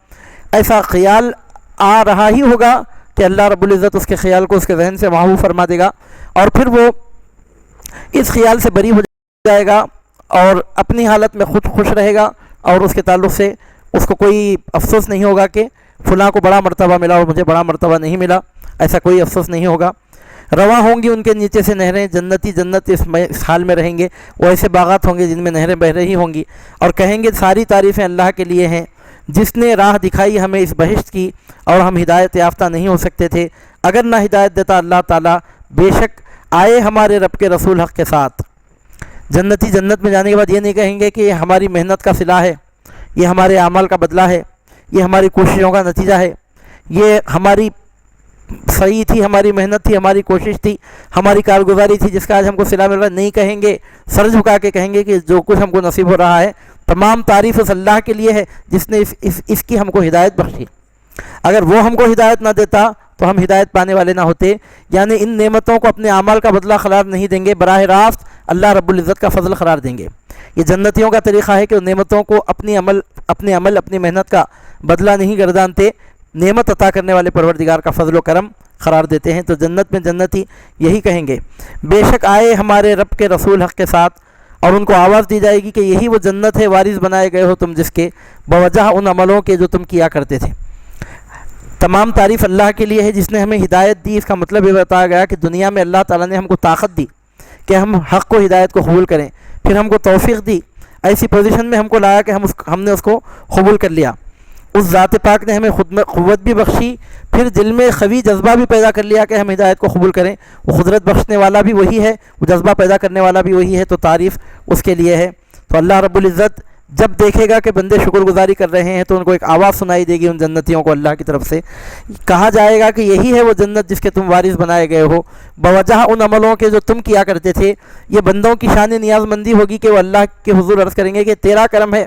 ایسا خیال آ رہا ہی ہوگا کہ اللہ رب العزت اس کے خیال کو اس کے ذہن سے محو فرما دے گا, اور پھر وہ اس خیال سے بری ہو جائے گا اور اپنی حالت میں خود خوش رہے گا, اور اس کے تعلق سے اس کو کوئی افسوس نہیں ہوگا کہ فلاں کو بڑا مرتبہ ملا اور مجھے بڑا مرتبہ نہیں ملا. ایسا کوئی افسوس نہیں ہوگا. رواں ہوں گی ان کے نیچے سے نہریں. جنتی جنت اس حال میں رہیں گے. وہ ایسے باغات ہوں گے جن میں نہریں بہہ رہی ہوں گی, اور کہیں گے ساری تعریفیں اللہ کے لیے ہیں جس نے راہ دکھائی ہمیں اس بہشت کی, اور ہم ہدایت یافتہ نہیں ہو سکتے تھے. اگر نہ ہدایت دیتا اللہ تعالیٰ, بے شک آئے ہمارے رب کے رسول حق کے ساتھ. جنتی جنت میں جانے کے بعد یہ نہیں کہیں گے کہ یہ ہماری محنت کا صلہ ہے, یہ ہمارے اعمال کا بدلہ ہے, یہ ہماری کوششوں کا نتیجہ ہے, یہ ہماری صحیح تھی, ہماری محنت تھی, ہماری کوشش تھی, ہماری کارگزاری تھی جس کا آج ہم کو صلہ مل رہا ہے. نہیں کہیں گے, سر جھکا کے کہیں گے کہ جو کچھ ہم کو نصیب ہو رہا ہے تمام تعریف اس اللہ کے لیے ہے جس نے اس کی ہم کو ہدایت بخشی. اگر وہ ہم کو ہدایت نہ دیتا تو ہم ہدایت پانے والے نہ ہوتے. یعنی ان نعمتوں کو اپنے اعمال کا بدلہ قرار نہیں دیں گے, براہ راست اللہ رب العزت کا فضل قرار دیں گے. یہ جنتیوں کا طریقہ ہے کہ نعمتوں کو اپنی محنت کا بدلہ نہیں گردانتے, نعمت عطا کرنے والے پروردگار کا فضل و کرم قرار دیتے ہیں. تو جنت میں جنتی یہی کہیں گے, بے شک آئے ہمارے رب کے رسول حق کے ساتھ, اور ان کو آواز دی جائے گی کہ یہی وہ جنت ہے وارث بنائے گئے ہو تم جس کے, بوجہ ان عملوں کے جو تم کیا کرتے تھے. تمام تعریف اللہ کے لیے ہے جس نے ہمیں ہدایت دی. اس کا مطلب یہ بتایا گیا کہ دنیا میں اللہ تعالیٰ نے ہم کو طاقت دی کہ ہم حق کو, ہدایت کو قبول کریں, پھر ہم کو توفیق دی, ایسی پوزیشن میں ہم کو لایا کہ ہم نے اس کو قبول کر لیا. اس ذات پاک نے ہمیں قوت بھی بخشی, پھر دل میں قوی جذبہ بھی پیدا کر لیا کہ ہم ہدایت کو قبول کریں. وہ قدرت بخشنے والا بھی وہی ہے, وہ جذبہ پیدا کرنے والا بھی وہی ہے, تو تعریف اس کے لیے ہے. تو اللہ رب العزت جب دیکھے گا کہ بندے شکر گزاری کر رہے ہیں تو ان کو ایک آواز سنائی دے گی ان جنتیوں کو اللہ کی طرف سے، کہا جائے گا کہ یہی ہے وہ جنت جس کے تم وارث بنائے گئے ہو، بوجہ ان عملوں کے جو تم کیا کرتے تھے۔ یہ بندوں کی شان نیاز مندی ہوگی کہ وہ اللہ کے حضور عرض کریں گے کہ تیرا کرم ہے،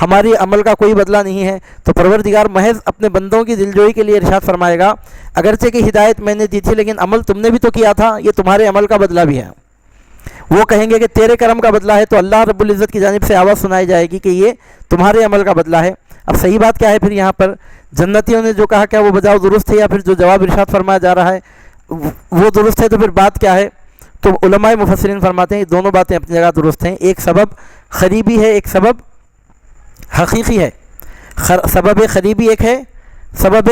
ہماری عمل کا کوئی بدلہ نہیں ہے۔ تو پروردگار محض اپنے بندوں کی دلجوئی کے لیے ارشاد فرمائے گا اگرچہ کہ ہدایت میں نے دی تھی لیکن عمل تم نے بھی تو کیا تھا، یہ تمہارے عمل کا بدلہ بھی ہے۔ وہ کہیں گے کہ تیرے کرم کا بدلہ ہے، تو اللہ رب العزت کی جانب سے آواز سنائی جائے گی کہ یہ تمہارے عمل کا بدلہ ہے۔ اب صحیح بات کیا ہے پھر یہاں پر جنتیوں نے جو کہا کیا وہ بجاؤ درست ہے، یا پھر جو جواب ارشاد فرمایا جا رہا ہے وہ درست ہے؟ تو پھر بات کیا ہے؟ تو علماء مفسرین فرماتے ہیں دونوں باتیں اپنی جگہ درست ہیں، ایک سبب خریبی ہے، ایک سبب حقیقی ہے۔ سبب خریبی ایک ہے، سبب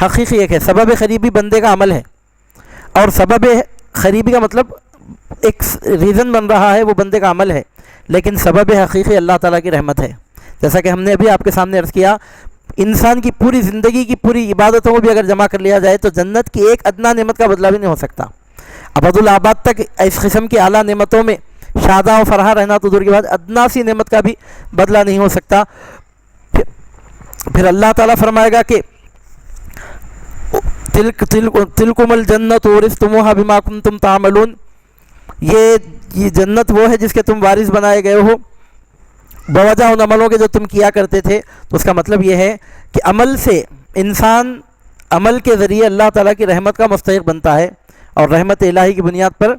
حقیقی ایک ہے۔ سبب خریبی بندے کا عمل ہے، اور سبب خریبی کا مطلب ایک ریزن بن رہا ہے وہ بندے کا عمل ہے، لیکن سبب حقیقی اللہ تعالیٰ کی رحمت ہے۔ جیسا کہ ہم نے ابھی آپ کے سامنے عرض کیا، انسان کی پوری زندگی کی پوری عبادتوں کو بھی اگر جمع کر لیا جائے تو جنت کی ایک ادنا نعمت کا بدلہ بھی نہیں ہو سکتا۔ ابد الآباد تک اس قسم کی اعلیٰ نعمتوں میں شادہ و فرحہ رہنا تو دور کی بات، ادنا سی نعمت کا بھی بدلہ نہیں ہو سکتا۔ پھر اللہ تعالیٰ فرمائے گا کہ تلکم الجنت اورثتموها بما کنتم تعملون، یہ جنت وہ ہے جس کے تم وارث بنائے گئے ہو بوجہ ان عملوں کے جو تم کیا کرتے تھے۔ تو اس کا مطلب یہ ہے کہ عمل سے انسان عمل کے ذریعے اللہ تعالیٰ کی رحمت کا مستحق بنتا ہے، اور رحمت الہی کی بنیاد پر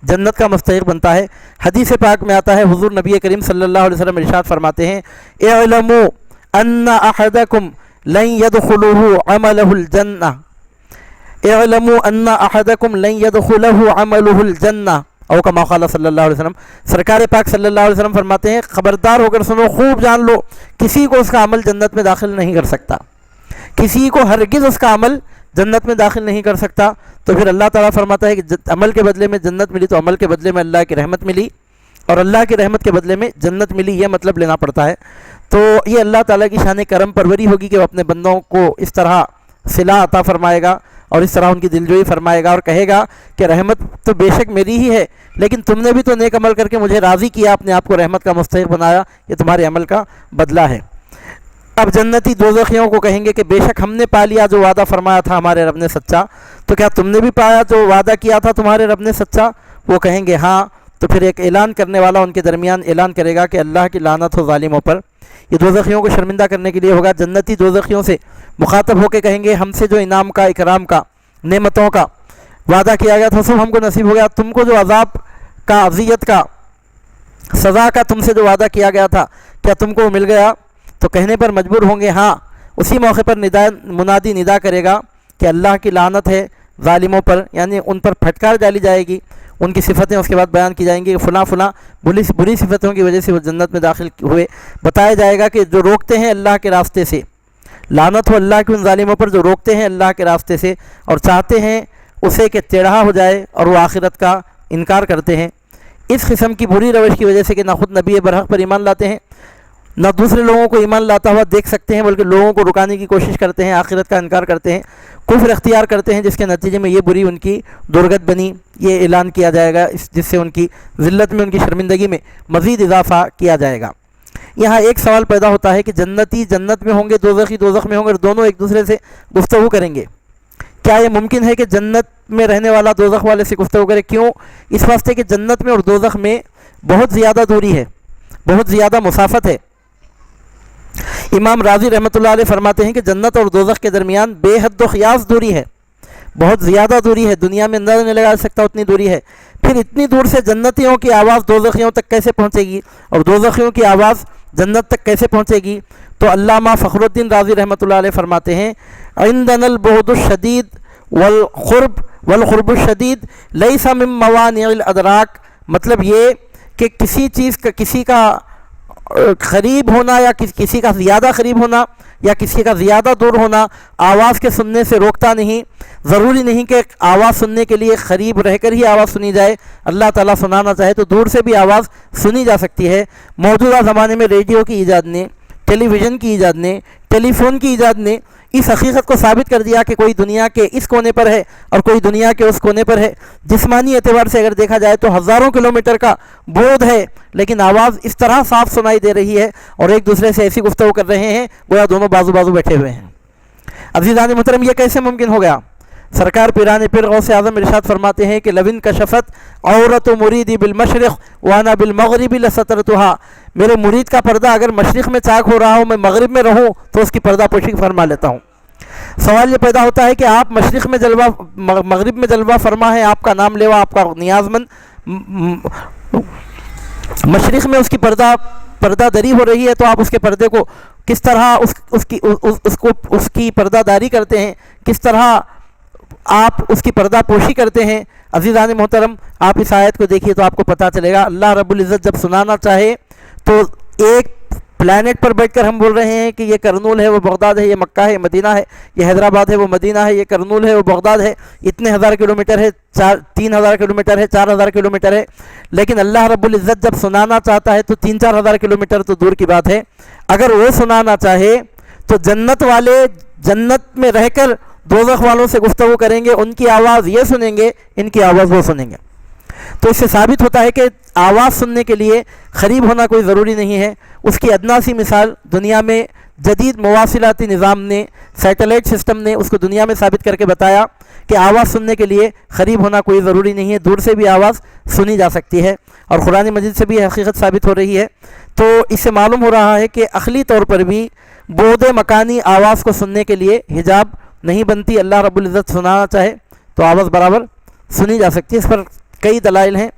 جنت کا مستحق بنتا ہے۔ حدیث پاک میں آتا ہے حضور نبی کریم صلی اللہ علیہ وسلم ارشاد فرماتے ہیں اعلموا ان احدکم لن يدخله عمله الجنہ، اعلموا ان احدکم لن يدخله عمله الجنہ، او کما قال صلی اللہ علیہ وسلم۔ سرکار پاک صلی اللہ علیہ وسلم فرماتے ہیں خبردار ہو کر سنو، خوب جان لو، کسی کو اس کا عمل جنت میں داخل نہیں کر سکتا، کسی کو ہرگز اس کا عمل جنت میں داخل نہیں کر سکتا۔ تو پھر اللہ تعالیٰ فرماتا ہے کہ عمل کے بدلے میں جنت ملی تو عمل کے بدلے میں اللہ کی رحمت ملی، اور اللہ کی رحمت کے بدلے میں جنت ملی، یہ مطلب لینا پڑتا ہے۔ تو یہ اللہ تعالیٰ کی شان کرم پروری ہوگی کہ وہ اپنے بندوں کو اس طرح صلہ عطا فرمائے گا اور اس طرح ان کی دلجوئی فرمائے گا، اور کہے گا کہ رحمت تو بے شک میری ہی ہے لیکن تم نے بھی تو نیک عمل کر کے مجھے راضی کیا، اپنے آپ کو رحمت کا مستحق بنایا، یہ تمہارے عمل کا بدلہ ہے۔ اب جنتی دوزخیوں کو کہیں گے کہ بے شک ہم نے پا لیا جو وعدہ فرمایا تھا ہمارے رب نے سچا، تو کیا تم نے بھی پایا جو وعدہ کیا تھا تمہارے رب نے سچا؟ وہ کہیں گے ہاں۔ تو پھر ایک اعلان کرنے والا ان کے درمیان اعلان کرے گا کہ اللہ کی لعنت ہو ظالموں پر۔ یہ دوزخیوں کو شرمندہ کرنے کے لیے ہوگا۔ جنتی دوزخیوں سے مخاطب ہو کے کہیں گے ہم سے جو انعام کا، اکرام کا، نعمتوں کا وعدہ کیا گیا تھا سب ہم کو نصیب ہو گیا، تم کو جو عذاب کا، اذیت کا، سزا کا تم سے جو وعدہ کیا گیا تھا کیا تم کو مل گیا؟ تو کہنے پر مجبور ہوں گے ہاں۔ اسی موقع پر منادی ندا کرے گا کہ اللہ کی لعنت ہے ظالموں پر، یعنی ان پر پھٹکار ڈالی جائے گی، ان کی صفتیں اس کے بعد بیان کی جائیں گی کہ فلاں فلاں بری صفتوں کی وجہ سے وہ جنت میں داخل ہوئے۔ بتایا جائے گا کہ جو روکتے ہیں اللہ کے راستے سے، لعنت ہو اللہ کے ان ظالموں پر جو روکتے ہیں اللہ کے راستے سے اور چاہتے ہیں اسے کہ ٹیڑھا ہو جائے اور وہ آخرت کا انکار کرتے ہیں۔ اس قسم کی بری روش کی وجہ سے کہ نہ خود نبی برحق پر ایمان لاتے ہیں، نہ دوسرے لوگوں کو ایمان لاتا ہوا دیکھ سکتے ہیں، بلکہ لوگوں کو رکانے کی کوشش کرتے ہیں، آخرت کا انکار کرتے ہیں، کفر اختیار کرتے ہیں، جس کے نتیجے میں یہ بری ان کی درگت بنی، یہ اعلان کیا جائے گا، جس سے ان کی ذلت میں، ان کی شرمندگی میں مزید اضافہ کیا جائے گا۔ یہاں ایک سوال پیدا ہوتا ہے کہ جنتی جنت میں ہوں گے، دوزخی دوزخ میں ہوں گے، اور دونوں ایک دوسرے سے گفتگو کریں گے، کیا یہ ممکن ہے کہ جنت میں رہنے والا دوزخ والے سے گفتگو کرے؟ کیوں؟ اس واسطے کہ جنت میں اور دوزخ میں بہت زیادہ دوری ہے، بہت زیادہ مسافت ہے۔ امام راضی رحمۃ اللہ علیہ فرماتے ہیں کہ جنت اور دوزخ کے درمیان بے حد و قیاس دوری ہے، بہت زیادہ دوری ہے، دنیا میں اندازہ نہیں لگا سکتا اتنی دوری ہے۔ پھر اتنی دور سے جنتیوں کی آواز دوزخیوں تک کیسے پہنچے گی، اور دوزخیوں کی آواز جنت تک کیسے پہنچے گی؟ تو علامہ فخر الدین رازی رحمۃ اللہ علیہ فرماتے ہیں عندنا البعد الشدید والقرب الشدید لیس من موانع الادراک، مطلب یہ کہ کسی چیز کا، کسی کا قریب ہونا یا کسی کا زیادہ قریب ہونا یا کسی کا زیادہ دور ہونا آواز کے سننے سے روکتا نہیں۔ ضروری نہیں کہ آواز سننے کے لیے قریب رہ کر ہی آواز سنی جائے، اللہ تعالیٰ سنانا چاہے تو دور سے بھی آواز سنی جا سکتی ہے۔ موجودہ زمانے میں ریڈیو کی ایجاد نے، ٹیلی ویژن کی ایجاد نے، ٹیلی فون کی ایجاد نے اس حقیقت کو ثابت کر دیا کہ کوئی دنیا کے اس کونے پر ہے اور کوئی دنیا کے اس کونے پر ہے۔ جسمانی اعتبار سے اگر دیکھا جائے تو ہزاروں کلومیٹر کا بعد ہے، لیکن آواز اس طرح صاف سنائی دے رہی ہے اور ایک دوسرے سے ایسی گفتگو کر رہے ہیں گویا دونوں بازو بازو بیٹھے ہوئے ہیں۔ عزیزان محترم، یہ کیسے ممکن ہو گیا؟ سرکار پیران پیر غوث اعظم ارشاد فرماتے ہیں کہ لوین کشفت عورت مریدی بالمشرق وانا بالمغرب لسترتها، میرے مرید کا پردہ اگر مشرق میں چاک ہو رہا ہوں، میں مغرب میں رہوں تو اس کی پردہ پوشی فرما لیتا ہوں۔ سوال یہ پیدا ہوتا ہے کہ آپ مشرق میں جلوہ، مغرب میں جلوہ فرما ہے، آپ کا نام لیوا، آپ کا نیاز مند مشرق میں اس کی پردہ دری ہو رہی ہے، تو آپ اس کے پردے کو کس طرح اس کی پردہ داری کرتے ہیں، کس طرح آپ اس کی پردہ پوشی کرتے ہیں؟ عزیزان محترم، آپ اس آیت کو دیکھیے تو آپ کو پتہ چلے گا۔ اللہ رب العزت جب سنانا چاہے تو ایک پلانٹ پر بیٹھ کر ہم بول رہے ہیں کہ یہ کرنول ہے، وہ بغداد ہے، یہ مکہ ہے، یہ مدینہ ہے، یہ حیدرآباد ہے، وہ مدینہ ہے، یہ کرنول ہے، وہ بغداد ہے، اتنے ہزار کلومیٹر ہے، 3000 کلومیٹر ہے، 4000 کلومیٹر ہے، لیکن اللہ رب العزت جب سنانا چاہتا ہے تو 3-4 ہزار کلومیٹر تو دور کی بات ہے۔ اگر وہ سنانا چاہے تو جنت والے جنت میں رہ کر دوزخ والوں سے گفتگو کریں گے، ان کی آواز یہ سنیں گے، ان کی آواز وہ سنیں گے۔ تو اس سے ثابت ہوتا ہے کہ آواز سننے کے لیے قریب ہونا کوئی ضروری نہیں ہے۔ اس کی ادنا سی مثال دنیا میں جدید مواصلاتی نظام نے، سیٹلائٹ سسٹم نے اس کو دنیا میں ثابت کر کے بتایا کہ آواز سننے کے لیے قریب ہونا کوئی ضروری نہیں ہے، دور سے بھی آواز سنی جا سکتی ہے، اور قرآن مجید سے بھی یہ حقیقت ثابت ہو رہی ہے۔ تو اس سے معلوم ہو رہا ہے کہ عقلی طور پر بھی بعد مکانی آواز کو سننے کے لیے حجاب نہیں بنتی۔ اللہ رب العزت سنانا چاہے تو آواز برابر سنی جا سکتی ہے۔ اس پر کئی دلائل ہیں،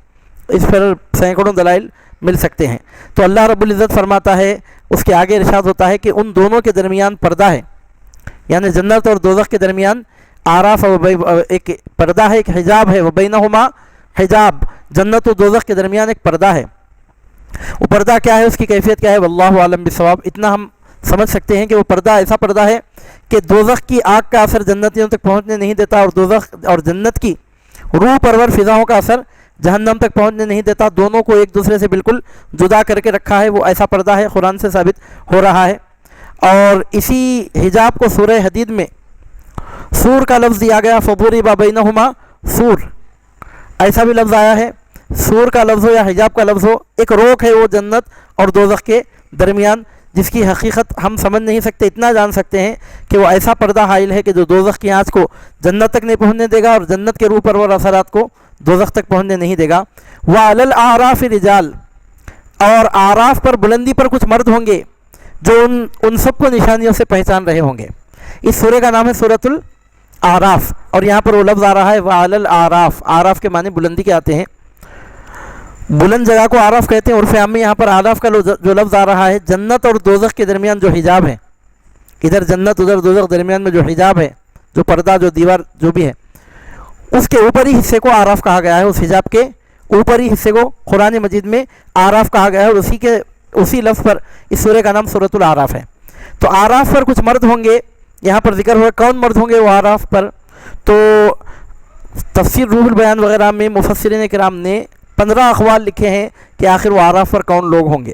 اس پر سینکڑوں دلائل مل سکتے ہیں۔ تو اللہ رب العزت فرماتا ہے، اس کے آگے ارشاد ہوتا ہے کہ ان دونوں کے درمیان پردہ ہے، یعنی جنت اور دوزخ کے درمیان آراف ایک پردہ ہے، ایک حجاب ہے، وبینہما حجاب، جنت و دوزخ کے درمیان ایک پردہ ہے۔ وہ پردہ کیا ہے، اس کی کیفیت کیا ہے، واللہ عالم بالصواب۔ اتنا ہم سمجھ سکتے ہیں کہ وہ پردہ ایسا پردہ ہے کہ دوزخ کی آگ کا اثر جنتیوں تک پہنچنے نہیں دیتا، اور دوزخ اور جنت کی روح پرور فضاؤں کا اثر جہنم تک پہنچنے نہیں دیتا، دونوں کو ایک دوسرے سے بالکل جدا کر کے رکھا ہے۔ وہ ایسا پردہ ہے، قرآن سے ثابت ہو رہا ہے۔ اور اسی حجاب کو سورہ حدید میں سور کا لفظ دیا گیا، فضرب بینہما سور، ایسا بھی لفظ آیا ہے۔ سور کا لفظ ہو یا حجاب کا لفظ ہو، ایک روک ہے وہ جنت اور دوزخ کے درمیان، جس کی حقیقت ہم سمجھ نہیں سکتے۔ اتنا جان سکتے ہیں کہ وہ ایسا پردہ حائل ہے کہ جو دوزخ کی آنچ کو جنت تک نہیں پہنچنے دے گا، اور جنت کے روح پرور اثرات کو دوزخ تک پہنچنے نہیں دے گا۔ وَعَلَى الْأَعْرَافِ رِجَالٌ، اور آراف پر بلندی پر کچھ مرد ہوں گے جو ان سب کو نشانیوں سے پہچان رہے ہوں گے۔ اس سورہ کا نام ہے سورۃ الاعراف، اور یہاں پر وہ لفظ آ رہا ہے وَعَلَى الْأَعْرَافِ۔ آراف کے معنی بلندی کے آتے ہیں، بلند جگہ کو آراف کہتے ہیں۔ عرف عام میں یہاں پر آراف کا جو لفظ آ رہا ہے، جنت اور دوزخ کے درمیان جو حجاب ہے، ادھر جنت ادھر دوزخ، درمیان میں جو حجاب ہے، جو پردہ، جو دیوار، جو بھی ہے، اس کے اوپری حصے کو آراف کہا گیا ہے۔ اس حجاب کے اوپری حصے کو قرآن مجید میں آراف کہا گیا ہے، اور اسی لفظ پر اس سورہ کا نام سورۃ الاعراف ہے۔ تو آراف پر کچھ مرد ہوں گے، یہاں پر ذکر ہوا کون مرد ہوں گے وہ آراف پر؟ تو تفسیر روح البیان وغیرہ میں مفسرین کرام نے 15 اقوال لکھے ہیں کہ آخر وہ آراف پر کون لوگ ہوں گے۔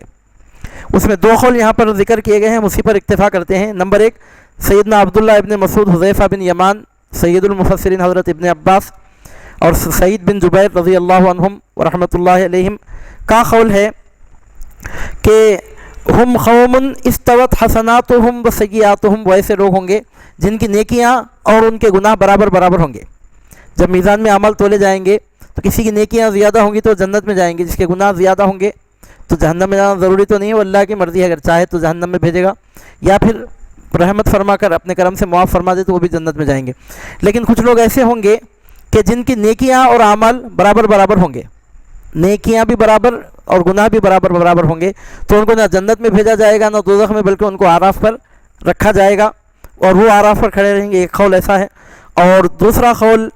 اس میں 2 قول یہاں پر ذکر کیے گئے ہیں، ہم اسی پر اکتفا کرتے ہیں۔ نمبر 1، سیدنا عبداللہ ابن مسعود، حذیفہ بن یمان، سید المفسرین حضرت ابن عباس اور سعید بن جبیر رضی اللہ عنہم ورحمۃ اللہ علیہم کا قول ہے کہ ہم قوم استوت حسناتہم و سیئاتہم، وہ ایسے لوگ ہوں گے جن کی نیکیاں اور ان کے گناہ برابر برابر ہوں گے۔ جب میزان میں عمل تولے جائیں گے تو کسی کی نیکیاں زیادہ ہوں گی تو جنت میں جائیں گے، جس کے گناہ زیادہ ہوں گے تو جہنم میں جانا ضروری تو نہیں ہے، وہ اللہ کی مرضی ہے، اگر چاہے تو جہنم میں بھیجے گا، یا پھر رحمت فرما کر اپنے کرم سے معاف فرما دے تو وہ بھی جنت میں جائیں گے۔ لیکن کچھ لوگ ایسے ہوں گے کہ جن کی نیکیاں اور اعمال برابر برابر ہوں گے، نیکیاں بھی برابر اور گناہ بھی برابر برابر ہوں گے، تو ان کو نہ جنت میں بھیجا جائے گا نہ دوزخ میں، بلکہ ان کو آراف پر رکھا جائے گا اور وہ آراف پر کھڑے رہیں گے۔ ایک قول ایسا ہے، اور دوسرا قول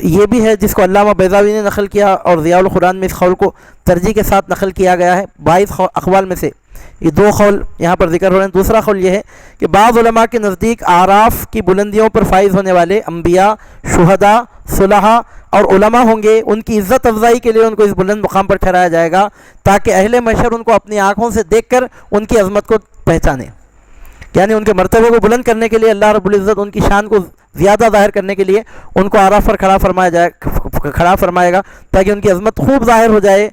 یہ بھی ہے جس کو علامہ بیضاوی نے نقل کیا، اور ضیاء القرآن میں اس قول کو ترجیح کے ساتھ نقل کیا گیا ہے۔ 22 اقوال میں سے یہ 2 قول یہاں پر ذکر ہو رہے ہیں۔ دوسرا قول یہ ہے کہ بعض علماء کے نزدیک آراف کی بلندیوں پر فائز ہونے والے انبیاء، شہداء، صلحاء اور علماء ہوں گے، ان کی عزت افزائی کے لیے ان کو اس بلند مقام پر ٹھہرایا جائے گا تاکہ اہل محشر ان کو اپنی آنکھوں سے دیکھ کر ان کی عظمت کو پہچانے۔ یعنی ان کے مرتبے کو بلند کرنے کے لیے اللہ رب العزت ان کی شان کو زیادہ ظاہر کرنے کے لیے ان کو اعراف پر کھڑا فرمائے گا، تاکہ ان کی عظمت خوب ظاہر ہو جائے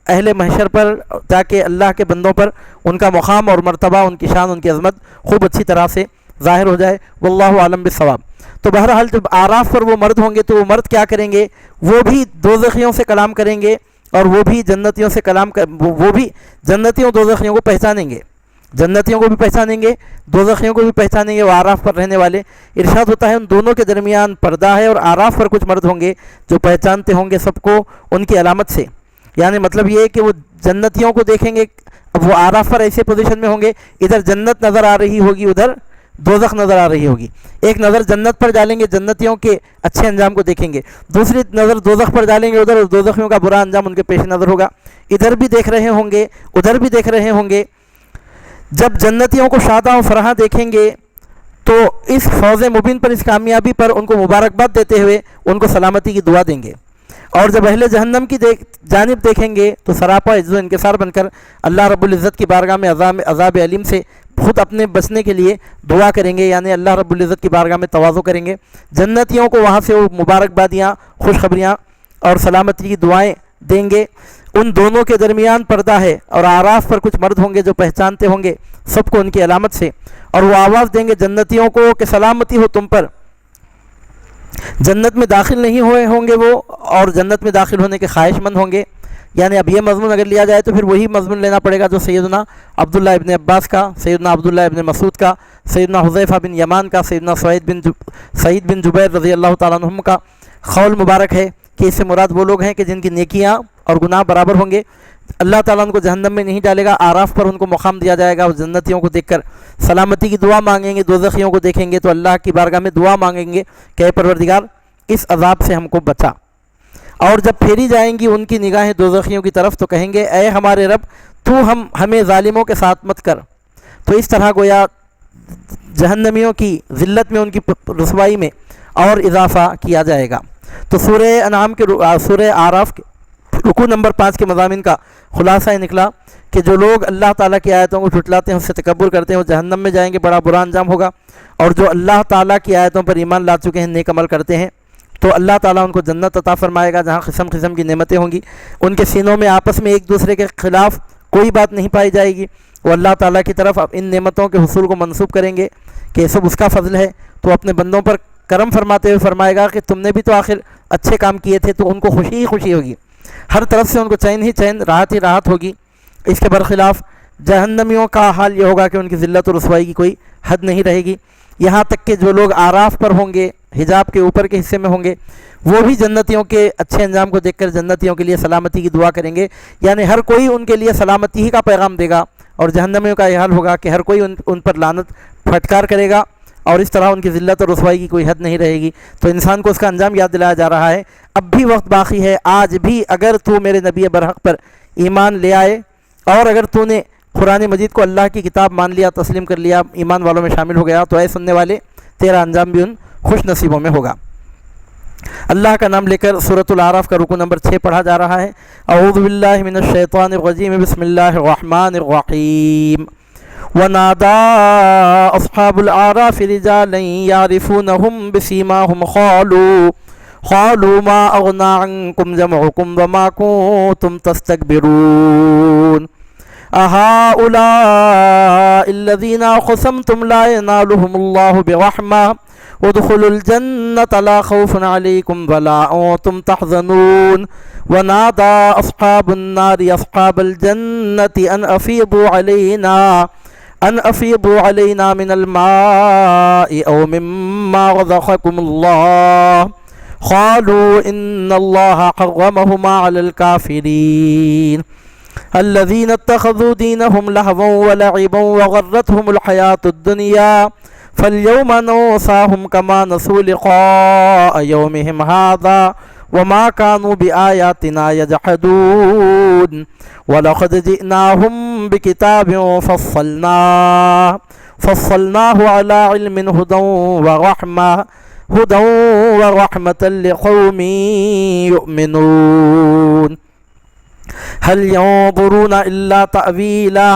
اہل محشر پر، تاکہ اللہ کے بندوں پر ان کا مقام اور مرتبہ، ان کی شان، ان کی عظمت خوب اچھی طرح سے ظاہر ہو جائے۔ واللہ عالم بالصواب۔ تو بہرحال جب اعراف پر وہ مرد ہوں گے تو وہ مرد کیا کریں گے؟ وہ بھی دوزخیوں سے کلام کریں گے، اور وہ بھی جنتیوں سے وہ بھی جنتیوں دوزخیوں کو پہچانیں گے، جنتیوں کو بھی پہچانیں گے، دوزخیوں کو بھی پہچانیں گے، وہ اعراف پر رہنے والے۔ ارشاد ہوتا ہے ان دونوں کے درمیان پردہ ہے، اور اعراف پر کچھ مرد ہوں گے جو پہچانتے ہوں گے سب کو ان کی علامت سے۔ یعنی مطلب یہ ہے کہ وہ جنتیوں کو دیکھیں گے، اب وہ اعراف پر ایسے پوزیشن میں ہوں گے، ادھر جنت نظر آ رہی ہوگی، ادھر دوزخ نظر آ رہی ہوگی۔ ایک نظر جنت پر ڈالیں گے، جنتیوں کے اچھے انجام کو دیکھیں گے، دوسری نظر دوزخ پر ڈالیں گے، ادھر دوزخیوں کا برا انجام ان کے پیش نظر ہوگا۔ ادھر بھی دیکھ رہے ہوں گے، ادھر بھی دیکھ رہے ہوں گے۔ جب جنتیوں کو شاداں و فرحاں دیکھیں گے تو اس فوز مبین پر، اس کامیابی پر ان کو مبارکباد دیتے ہوئے ان کو سلامتی کی دعا دیں گے، اور جب اہل جہنم کی جانب دیکھیں گے تو سراپا عجز و انکسار بن کر اللہ رب العزت کی بارگاہ میں عذاب علیم سے خود اپنے بچنے کے لیے دعا کریں گے، یعنی اللہ رب العزت کی بارگاہ میں تواضع کریں گے۔ جنتیوں کو وہاں سے وہ مبارکبادیاں، خوشخبریاں اور سلامتی کی دعائیں دیں گے۔ ان دونوں کے درمیان پردہ ہے، اور اعراف پر کچھ مرد ہوں گے جو پہچانتے ہوں گے سب کو ان کی علامت سے، اور وہ آواز دیں گے جنتیوں کو کہ سلامتی ہو تم پر، جنت میں داخل نہیں ہوئے ہوں گے وہ، اور جنت میں داخل ہونے کے خواہش مند ہوں گے۔ یعنی اب یہ مضمون اگر لیا جائے تو پھر وہی مضمون لینا پڑے گا جو سیدنا عبداللہ ابن عباس کا، سیدنا عبداللہ ابن مسعود کا، سیدنا حذیفہ بن یمان کا، سیدنا سعید بن جبیر رضی اللہ تعالیٰ عنہم کا قول مبارک ہے کہ اس سے مراد وہ لوگ ہیں کہ جن کی نیکیاں اور گناہ برابر ہوں گے۔ اللہ تعالیٰ ان کو جہنم میں نہیں ڈالے گا، اعراف پر ان کو مقام دیا جائے گا، اور جنتیوں کو دیکھ کر سلامتی کی دعا مانگیں گے، دوزخیوں کو دیکھیں گے تو اللہ کی بارگاہ میں دعا مانگیں گے کہ اے پروردگار اس عذاب سے ہم کو بچا۔ اور جب پھیری جائیں گی ان کی نگاہیں دوزخیوں کی طرف تو کہیں گے اے ہمارے رب تو ہمیں ظالموں کے ساتھ مت کر۔ تو اس طرح گویا جہنمیوں کی ذلت میں، ان کی رسوائی میں اور اضافہ کیا جائے گا۔ تو سورہ انعام کے سورہ اعراف کے رکوع نمبر 5 کے مضامین کا خلاصہ یہ نکلا کہ جو لوگ اللہ تعالیٰ کی آیتوں کو جھٹلاتے ہیں، اس سے تکبر کرتے ہیں، وہ جہنم میں جائیں گے، بڑا برا انجام ہوگا۔ اور جو اللہ تعالیٰ کی آیتوں پر ایمان لا چکے ہیں، نیک عمل کرتے ہیں، تو اللہ تعالیٰ ان کو جنت عطا فرمائے گا جہاں قسم قسم کی نعمتیں ہوں گی۔ ان کے سینوں میں آپس میں ایک دوسرے کے خلاف کوئی بات نہیں پائی جائے گی، وہ اللہ تعالیٰ کی طرف ان نعمتوں کے حصول کو منسوب کریں گے کہ یہ سب اس کا فضل ہے۔ تو اپنے بندوں پر کرم فرماتے ہوئے فرمائے گا کہ تم نے بھی تو آخر اچھے کام کیے تھے، تو ان کو خوشی ہی خوشی ہوگی، ہر طرف سے ان کو چین ہی چین، راحت ہی راحت ہوگی۔ اس کے برخلاف جہنمیوں کا حال یہ ہوگا کہ ان کی ذلت و رسوائی کی کوئی حد نہیں رہے گی۔ یہاں تک کہ جو لوگ اعراف پر ہوں گے، حجاب کے اوپر کے حصے میں ہوں گے، وہ بھی جنتیوں کے اچھے انجام کو دیکھ کر جنتیوں کے لیے سلامتی کی دعا کریں گے، یعنی ہر کوئی ان کے لیے سلامتی ہی کا پیغام دے گا، اور جہنمیوں کا یہ حال ہوگا کہ ہر کوئی ان پر لعنت پھٹکار کرے گا، اور اس طرح ان کی ذلت اور رسوائی کی کوئی حد نہیں رہے گی۔ تو انسان کو اس کا انجام یاد دلایا جا رہا ہے، اب بھی وقت باقی ہے، آج بھی اگر تو میرے نبی برحق پر ایمان لے آئے، اور اگر تو نے قرآن مجید کو اللہ کی کتاب مان لیا، تسلیم کر لیا، ایمان والوں میں شامل ہو گیا، تو اے سننے والے تیرا انجام بھی ان خوش نصیبوں میں ہوگا۔ اللہ کا نام لے کر سورۃ الاعراف کا رکوع نمبر 6 پڑھا جا رہا ہے۔ اعوذ باللہ من الشیطان الرجیم، بسم اللہ الرحمن الرحیم۔ ونادى أصحاب الأعراف رجالا يعرفونهم بسيماهم قالوا ما أغنى عنكم جمعكم وما كنتم تستكبرون أهؤلاء الذين أقسمتم لا ينالهم الله برحمة ادخلوا الجنة لا خوف عليكم ولا أنتم تحزنون ونادى أصحاب النار أصحاب الجنة أن أفيضوا علينا من الماء أو مما رزقكم الله قالوا إن الله حرمهما على الكافرين الذين اتخذوا دينهم لهوا ولعبا وغرتهم الحياة الدنيا فاليوم ننساهم كما نسوا لقاء يومهم هذا وما كانوا بآياتنا يجحدون وَلَقَدْ جِئْنَاهُمْ بِكِتَابٍ فَصَّلْنَاهُ عَلَى عِلْمٍ هُدًى وَرَحْمَةً لِقَوْمٍ يُؤْمِنُونَ هَلْ يَنظُرُونَ إِلَّا تَأْوِيلَهُ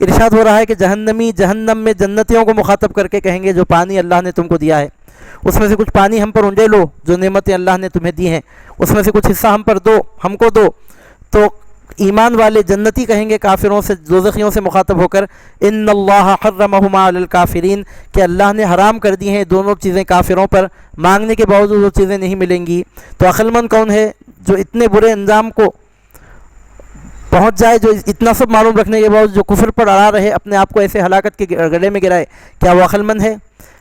ارشاد ہو رہا ہے کہ جہنمی جہنم میں جنتیوں کو مخاطب کر کے کہیں گے جو پانی اللہ نے تم کو دیا ہے اس میں سے کچھ پانی ہم پر انڈے لو، جو نعمتیں اللہ نے تمہیں دی ہیں اس میں سے کچھ حصہ ہم پر دو، ہم کو دو۔ تو ایمان والے جنتی کہیں گے کافروں سے، دوزخیوں سے مخاطب ہو کر، ان اللہ حرمہما علی الکافرین، کہ اللہ نے حرام کر دی ہیں دونوں چیزیں کافروں پر، مانگنے کے باوجود وہ چیزیں نہیں ملیں گی۔ تو عقل مند کون ہے جو اتنے برے انجام کو پہنچ جائے، جو اتنا سب معلوم رکھنے کے باوجود جو کفر پر اڑا رہے، اپنے آپ کو ایسے ہلاکت کے گڑے میں گرائے؟ کیا وہ عقل مند ہے؟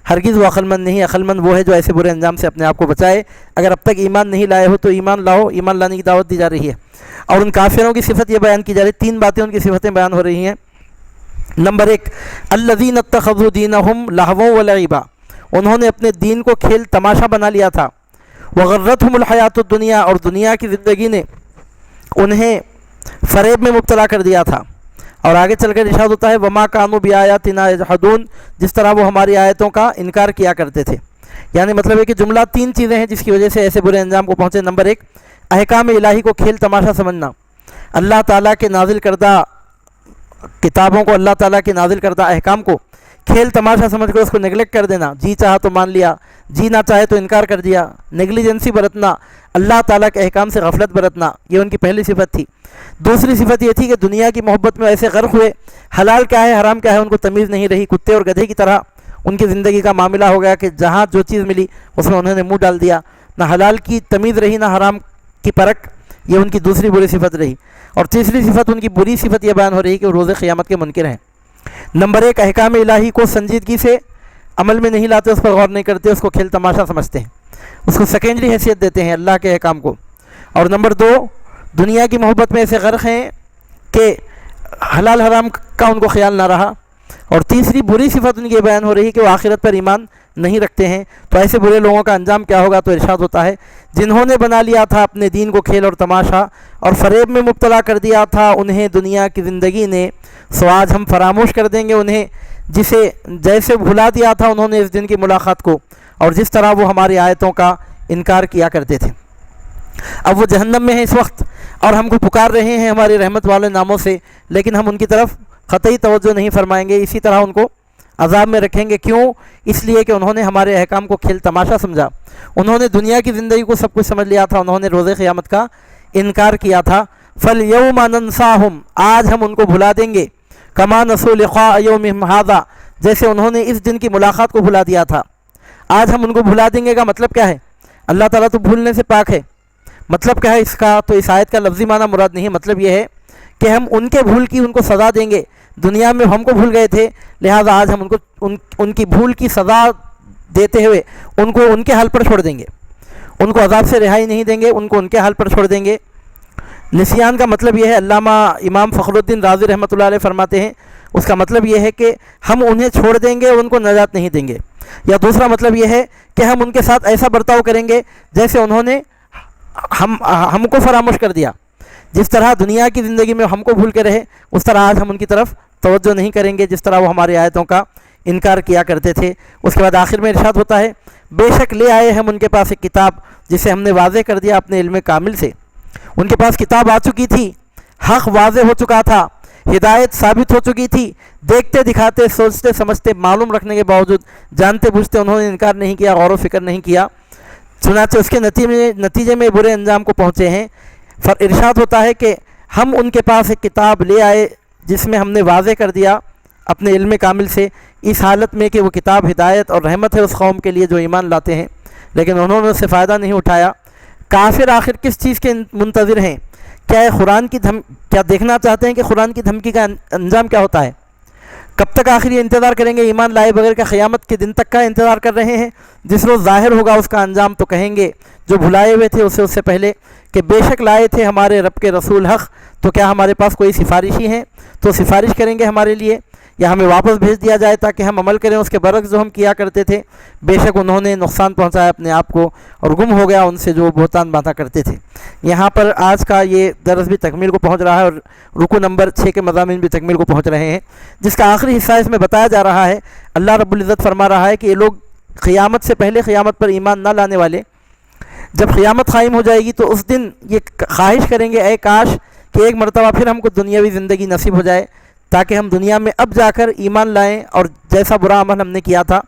ہرگز وہ عقل مند نہیں۔ عقل مند وہ ہے جو ایسے برے انجام سے اپنے آپ کو بچائے۔ اگر اب تک ایمان نہیں لائے ہو تو ایمان لاؤ، ایمان لانے کی دعوت دی جا رہی ہے۔ اور ان کافروں کی صفت یہ بیان کی جا رہی ہے، تین باتیں ان کی صفتیں بیان ہو رہی ہیں۔ نمبر ایک، الذین اتخذوا دینہم لہوا ولعبا، انہوں نے اپنے دین کو کھیل تماشا بنا لیا تھا۔ وغرتہم الحیات الدنیا، اور دنیا کی زندگی نے انہیں فریب میں مبتلا کر دیا تھا۔ اور آگے چل کر ارشاد ہوتا ہے وما کانوا بآیاتنا یجحدون، جس طرح وہ ہماری آیتوں کا انکار کیا کرتے تھے۔ یعنی مطلب ہے کہ جملہ تین چیزیں ہیں جس کی وجہ سے ایسے برے انجام کو پہنچے۔ نمبر ایک، احکام الہی کو کھیل تماشا سمجھنا، اللہ تعالیٰ کے نازل کردہ کتابوں کو، اللہ تعالیٰ کے نازل کردہ احکام کو کھیل تماشا سمجھ کر اس کو نیگلیکٹ کر دینا، جی چاہا تو مان لیا، جی نہ چاہے تو انکار کر دیا، نیگلیجنسی برتنا، اللہ تعالیٰ کے احکام سے غفلت برتنا، یہ ان کی پہلی صفت تھی۔ دوسری صفت یہ تھی کہ دنیا کی محبت میں ایسے غرق ہوئے، حلال کیا ہے حرام کیا ہے ان کو تمیز نہیں رہی، کتے اور گدھے کی طرح ان کی زندگی کا معاملہ ہو گیا کہ جہاں جو چیز ملی اس میں انہوں نے منہ ڈال دیا، نہ حلال کی تمیز رہی نہ حرام کی پرکھ، یہ ان کی دوسری بری صفت رہی۔ اور تیسری صفت ان کی بری صفت یہ بیان ہو رہی کہ وہ روز قیامت کے منکر ہیں۔ نمبر ایک، احکام الہی کو سنجیدگی سے عمل میں نہیں لاتے، اس پر غور نہیں کرتے، اس کو کھیل تماشا سمجھتے ہیں، اس کو سیکنڈری حیثیت دیتے ہیں اللہ کے احکام کو۔ اور نمبر دو، دنیا کی محبت میں ایسے غرق ہیں کہ حلال حرام کا ان کو خیال نہ رہا۔ اور تیسری بری صفت ان کی بیان ہو رہی ہے کہ وہ آخرت پر ایمان نہیں رکھتے ہیں۔ تو ایسے برے لوگوں کا انجام کیا ہوگا؟ تو ارشاد ہوتا ہے جنہوں نے بنا لیا تھا اپنے دین کو کھیل اور تماشا اور فریب میں مبتلا کر دیا تھا انہیں دنیا کی زندگی نے، سو آج ہم فراموش کر دیں گے انہیں، جسے جیسے بھلا دیا تھا انہوں نے اس دن کی ملاقات کو، اور جس طرح وہ ہماری آیتوں کا انکار کیا کرتے تھے۔ اب وہ جہنم میں ہیں اس وقت اور ہم کو پکار رہے ہیں ہماری رحمت والے ناموں سے، لیکن ہم ان کی طرف قطعی توجہ نہیں فرمائیں گے، اسی طرح ان کو عذاب میں رکھیں گے۔ کیوں؟ اس لیے کہ انہوں نے ہمارے احکام کو کھیل تماشا سمجھا، انہوں نے دنیا کی زندگی کو سب کچھ سمجھ لیا تھا، انہوں نے روز قیامت کا انکار کیا تھا۔ فَالْيَوْمَ نَنْسَاهُمْ، آج ہم ان کو بھلا دیں گے، كَمَا نَسُوا لِقَاءَ يَوْمِهِمْ هَذَا، جیسے انہوں نے اس دن کی ملاقات کو بھلا دیا تھا۔ آج ہم ان کو بھلا دیں گے کا مطلب کیا ہے؟ اللہ تعالیٰ تو بھولنے سے پاک ہے۔ مطلب کیا ہے اس کا؟ تو اس آیت کا لفظی معنی مراد نہیں ہے، مطلب یہ ہے کہ ہم ان کے بھول کی ان کو سزا دیں گے، دنیا میں ہم کو بھول گئے تھے، لہٰذا آج ہم ان کو ان کی بھول کی سزا دیتے ہوئے ان کو ان کے حال پر چھوڑ دیں گے، ان کو عذاب سے رہائی نہیں دیں گے، ان کو ان کے حال پر چھوڑ دیں گے۔ نسیان کا مطلب یہ ہے، علامہ امام فخر الدین رازی رحمۃ اللہ علیہ فرماتے ہیں، اس کا مطلب یہ ہے کہ ہم انہیں چھوڑ دیں گے، ان کو نجات نہیں دیں گے۔ یا دوسرا مطلب یہ ہے کہ ہم ان کے ساتھ ایسا برتاؤ کریں گے جیسے انہوں نے ہم کو فراموش کر دیا، جس طرح دنیا کی زندگی میں ہم کو بھول کے رہے اس طرح آج ہم ان کی طرف توجہ نہیں کریں گے، جس طرح وہ ہماری آیتوں کا انکار کیا کرتے تھے۔ اس کے بعد آخر میں ارشاد ہوتا ہے بے شک لے آئے ہم ان کے پاس ایک کتاب جسے ہم نے واضح کر دیا اپنے علم کامل سے۔ ان کے پاس کتاب آ چکی تھی، حق واضح ہو چکا تھا، ہدایت ثابت ہو چکی تھی، دیکھتے دکھاتے سوچتے سمجھتے معلوم رکھنے کے باوجود جانتے بوجھتے انہوں نے انکار نہیں کیا، غور و فکر نہیں کیا، چنانچہ اس کے نتیجے میں برے انجام کو پہنچے ہیں۔ ارشاد ہوتا ہے کہ ہم ان کے پاس ایک کتاب لے آئے جس میں ہم نے واضح کر دیا اپنے علم کامل سے، اس حالت میں کہ وہ کتاب ہدایت اور رحمت ہے اس قوم کے لیے جو ایمان لاتے ہیں، لیکن انہوں نے اس سے فائدہ نہیں اٹھایا۔ کافر آخر کس چیز کے منتظر ہیں؟ کیا قرآن کی کیا دیکھنا چاہتے ہیں کہ قرآن کی دھمکی کا انجام کیا ہوتا ہے؟ کب تک آخر یہ انتظار کریں گے ایمان لائے بغیر؟ کا قیامت کے دن تک کا انتظار کر رہے ہیں جس روز ظاہر ہوگا اس کا انجام؟ تو کہیں گے جو بھلائے ہوئے تھے اس سے پہلے کہ بے شک لائے تھے ہمارے رب کے رسول حق، تو کیا ہمارے پاس کوئی سفارشی ہیں تو سفارش کریں گے ہمارے لیے، یا ہمیں واپس بھیج دیا جائے تاکہ ہم عمل کریں اس کے برعکس جو ہم کیا کرتے تھے؟ بے شک انہوں نے نقصان پہنچایا اپنے آپ کو اور گم ہو گیا ان سے جو بہتان باندھا کرتے تھے۔ یہاں پر آج کا یہ درس بھی تکمیل کو پہنچ رہا ہے اور رکوع نمبر 6 کے مضامین بھی تکمیل کو پہنچ رہے ہیں، جس کا آخری حصہ اس میں بتایا جا رہا ہے۔ اللہ رب العزت فرما رہا ہے کہ یہ لوگ قیامت سے پہلے قیامت پر ایمان نہ لانے والے جب قیامت قائم ہو جائے گی تو اس دن یہ خواہش کریں گے اے کاش کہ ایک مرتبہ پھر ہم کو دنیاوی زندگی نصیب ہو جائے تاکہ ہم دنیا میں اب جا کر ایمان لائیں اور جیسا برا عمل ہم نے کیا تھا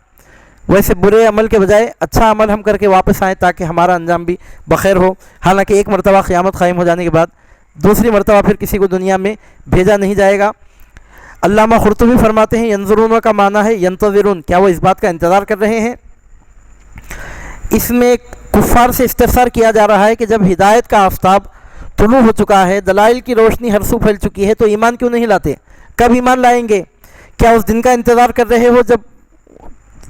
ویسے برے عمل کے بجائے اچھا عمل ہم کر کے واپس آئیں تاکہ ہمارا انجام بھی بخیر ہو۔ حالانکہ ایک مرتبہ قیامت قائم ہو جانے کے بعد دوسری مرتبہ پھر کسی کو دنیا میں بھیجا نہیں جائے گا۔ علامہ قرطبی فرماتے ہیں ینظرون کا معنی ہے ینتظرون، کیا وہ اس بات کا انتظار کر رہے ہیں؟ اس میں کفار سے استفسار کیا جا رہا ہے کہ جب ہدایت کا آفتاب طلوع ہو چکا ہے، دلائل کی روشنی ہر سو پھیل چکی ہے، تو ایمان کیوں نہیں لاتے؟ کب ایمان لائیں گے؟ کیا اس دن کا انتظار کر رہے ہو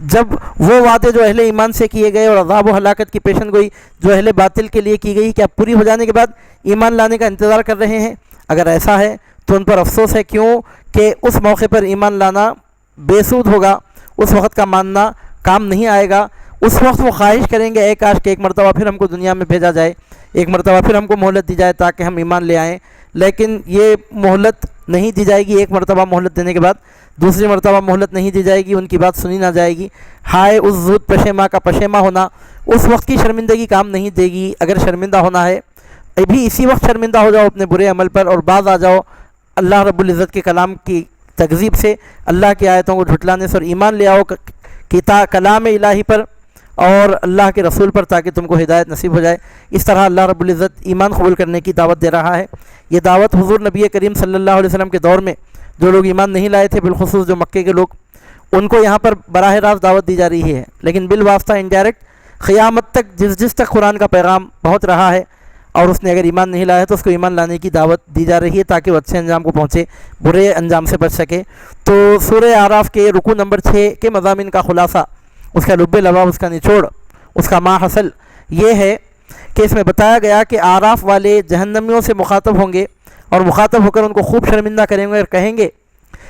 جب وہ وعدے جو اہل ایمان سے کیے گئے اور عذاب و ہلاکت کی پیشن گوئی جو اہل باطل کے لیے کی گئی کیا پوری ہو جانے کے بعد ایمان لانے کا انتظار کر رہے ہیں؟ اگر ایسا ہے تو ان پر افسوس ہے، کیوں کہ اس موقع پر ایمان لانا بے سود ہوگا، اس وقت کا ماننا کام نہیں آئے گا۔ اس وقت وہ خواہش کریں گے اے کاش کہ ایک مرتبہ پھر ہم کو دنیا میں بھیجا جائے، ایک مرتبہ پھر ہم کو مہلت دی جائے تاکہ ہم ایمان لے آئیں، لیکن یہ مہلت نہیں دی جائے گی۔ ایک مرتبہ مہلت دینے کے بعد دوسری مرتبہ مہلت نہیں دی جائے گی، ان کی بات سنی نہ جائے گی۔ ہائے اس زود پشیماں کا پشیماں ہونا، اس وقت کی شرمندگی کام نہیں دے گی۔ اگر شرمندہ ہونا ہے ابھی اسی وقت شرمندہ ہو جاؤ اپنے برے عمل پر اور باز آ جاؤ اللہ رب العزت کے کلام کی تکذیب سے، اللہ کی آیتوں کو جھٹلانے سے، اور ایمان لے آؤ کلام الہی پر اور اللہ کے رسول پر تاکہ تم کو ہدایت نصیب ہو جائے۔ اس طرح اللہ رب العزت ایمان قبول کرنے کی دعوت دے رہا ہے۔ یہ دعوت حضور نبی کریم صلی اللہ علیہ وسلم کے دور میں جو لوگ ایمان نہیں لائے تھے، بالخصوص جو مکے کے لوگ، ان کو یہاں پر براہ راست دعوت دی جا رہی ہے، لیکن بالواسطہ انڈائریکٹ قیامت تک جس تک قرآن کا پیغام پہنچ رہا ہے اور اس نے اگر ایمان نہیں لایا تو اس کو ایمان لانے کی دعوت دی جا رہی ہے تاکہ وہ اچھے انجام کو پہنچے، برے انجام سے بچ سکے۔ تو سورہ اعراف کے رکوع نمبر 6 کے مضامین کا خلاصہ، اس کا لب لباب، اس کا نچوڑ، اس کا ما حصل یہ ہے کہ اس میں بتایا گیا کہ اعراف والے جہنمیوں سے مخاطب ہوں گے اور مخاطب ہو کر ان کو خوب شرمندہ کریں گے اور کہیں گے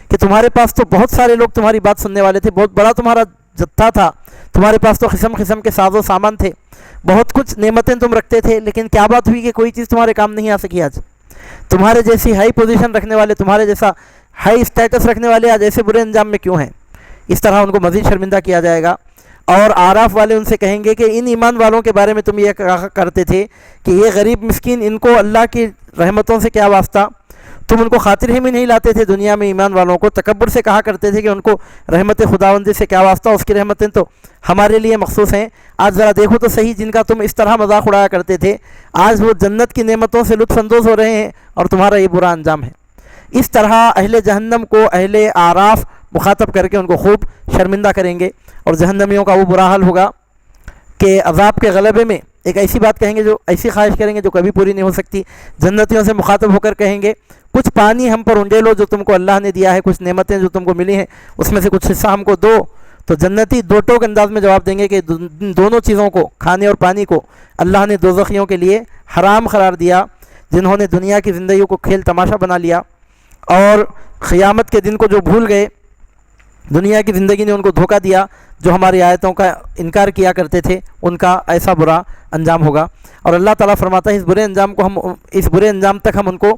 کہ تمہارے پاس تو بہت سارے لوگ تمہاری بات سننے والے تھے، بہت بڑا تمہارا جتھا تھا، تمہارے پاس تو قسم قسم کے ساز و سامان تھے، بہت کچھ نعمتیں تم رکھتے تھے، لیکن کیا بات ہوئی کہ کوئی چیز تمہارے کام نہیں آ سکی آج؟ تمہارے جیسی ہائی پوزیشن رکھنے والے، تمہارے جیسا ہائی اسٹیٹس رکھنے والے آج ایسے برے انجام میں کیوں ہیں؟ اس طرح ان کو مزید شرمندہ کیا جائے گا۔ اور اعراف والے ان سے کہیں گے کہ ان ایمان والوں کے بارے میں تم یہ کہا کرتے تھے کہ یہ غریب مسکین، ان کو اللہ کی رحمتوں سے کیا واسطہ، تم ان کو خاطر ہی میں نہیں لاتے تھے دنیا میں۔ ایمان والوں کو تکبر سے کہا کرتے تھے کہ ان کو رحمت خداوندی سے کیا واسطہ، اس کی رحمتیں تو ہمارے لیے مخصوص ہیں۔ آج ذرا دیکھو تو صحیح، جن کا تم اس طرح مذاق اڑایا کرتے تھے آج وہ جنت کی نعمتوں سے لطف اندوز ہو رہے ہیں اور تمہارا یہ برا انجام ہے۔ اس طرح اہل جہنم کو اہل اعراف مخاطب کر کے ان کو خوب شرمندہ کریں گے، اور جہنمیوں کا وہ برا حال ہوگا کہ عذاب کے غلبے میں ایک ایسی بات کہیں گے، جو ایسی خواہش کریں گے جو کبھی پوری نہیں ہو سکتی۔ جنتیوں سے مخاطب ہو کر کہیں گے کچھ پانی ہم پر انڈیلو جو تم کو اللہ نے دیا ہے، کچھ نعمتیں جو تم کو ملی ہیں اس میں سے کچھ حصہ ہم کو دو۔ تو جنتی دو ٹوک انداز میں جواب دیں گے کہ دونوں چیزوں کو، کھانے اور پانی کو، اللہ نے دوزخیوں کے لیے حرام قرار دیا، جنہوں نے دنیا کی زندگیوں کو کھیل تماشا بنا لیا اور قیامت کے دن کو جو بھول گئے، دنیا کی زندگی نے ان کو دھوکہ دیا، جو ہماری آیتوں کا انکار کیا کرتے تھے، ان کا ایسا برا انجام ہوگا۔ اور اللہ تعالیٰ فرماتا ہے اس برے انجام تک ہم ان کو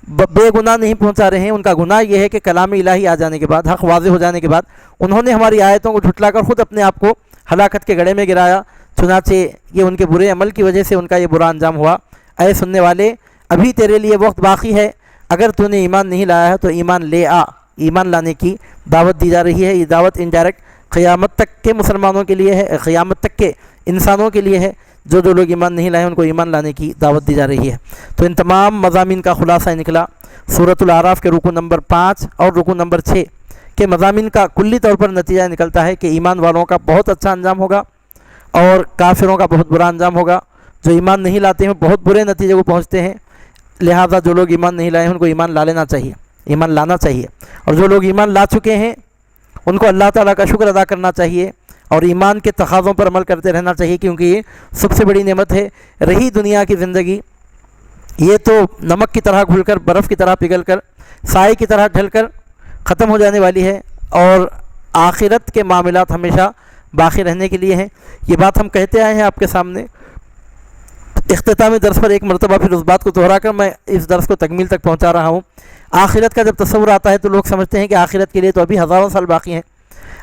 بے گناہ نہیں پہنچا رہے ہیں۔ ان کا گناہ یہ ہے کہ کلام الہی آ جانے کے بعد، حق واضح ہو جانے کے بعد، انہوں نے ہماری آیتوں کو جھٹلا کر خود اپنے آپ کو ہلاکت کے گڑھے میں گرایا۔ چنانچہ یہ ان کے برے عمل کی وجہ سے ان کا یہ برا انجام ہوا۔ اے سننے والے، ابھی تیرے لیے وقت باقی ہے، اگر تو نے ایمان نہیں لایا ہے تو ایمان لے آ۔ ایمان لانے کی دعوت دی جا رہی ہے۔ یہ دعوت انڈائریکٹ قیامت تک کے مسلمانوں کے لیے ہے، قیامت تک کے انسانوں کے لیے ہے۔ جو لوگ ایمان نہیں لائے ان کو ایمان لانے کی دعوت دی جا رہی ہے۔ تو ان تمام مضامین کا خلاصہ نکلا سورۃ الاعراف کے رکوع نمبر 5 اور رکوع نمبر 6 کے مضامین کا کلی طور پر نتیجہ نکلتا ہے کہ ایمان والوں کا بہت اچھا انجام ہوگا اور کافروں کا بہت برا انجام ہوگا۔ جو ایمان نہیں لاتے ہیں بہت برے نتیجے کو پہنچتے ہیں، لہذا جو لوگ ایمان نہیں لائے ہیں ان کو ایمان لا لینا چاہیے، ایمان لانا چاہیے، اور جو لوگ ایمان لا چکے ہیں ان کو اللہ تعالیٰ کا شکر ادا کرنا چاہیے اور ایمان کے تقاضوں پر عمل کرتے رہنا چاہیے، کیونکہ یہ سب سے بڑی نعمت ہے۔ رہی دنیا کی زندگی، یہ تو نمک کی طرح گھل کر، برف کی طرح پگھل کر، سائے کی طرح ڈھل کر ختم ہو جانے والی ہے، اور آخرت کے معاملات ہمیشہ باقی رہنے کے لیے ہیں۔ یہ بات ہم کہتے آئے ہیں آپ کے سامنے۔ اختتامی درس پر ایک مرتبہ پھر اس بات کو دہرا کر میں اس درس کو تکمیل تک پہنچا رہا ہوں۔ آخرت کا جب تصور آتا ہے تو لوگ سمجھتے ہیں کہ آخرت کے لیے تو ابھی ہزاروں سال باقی ہیں،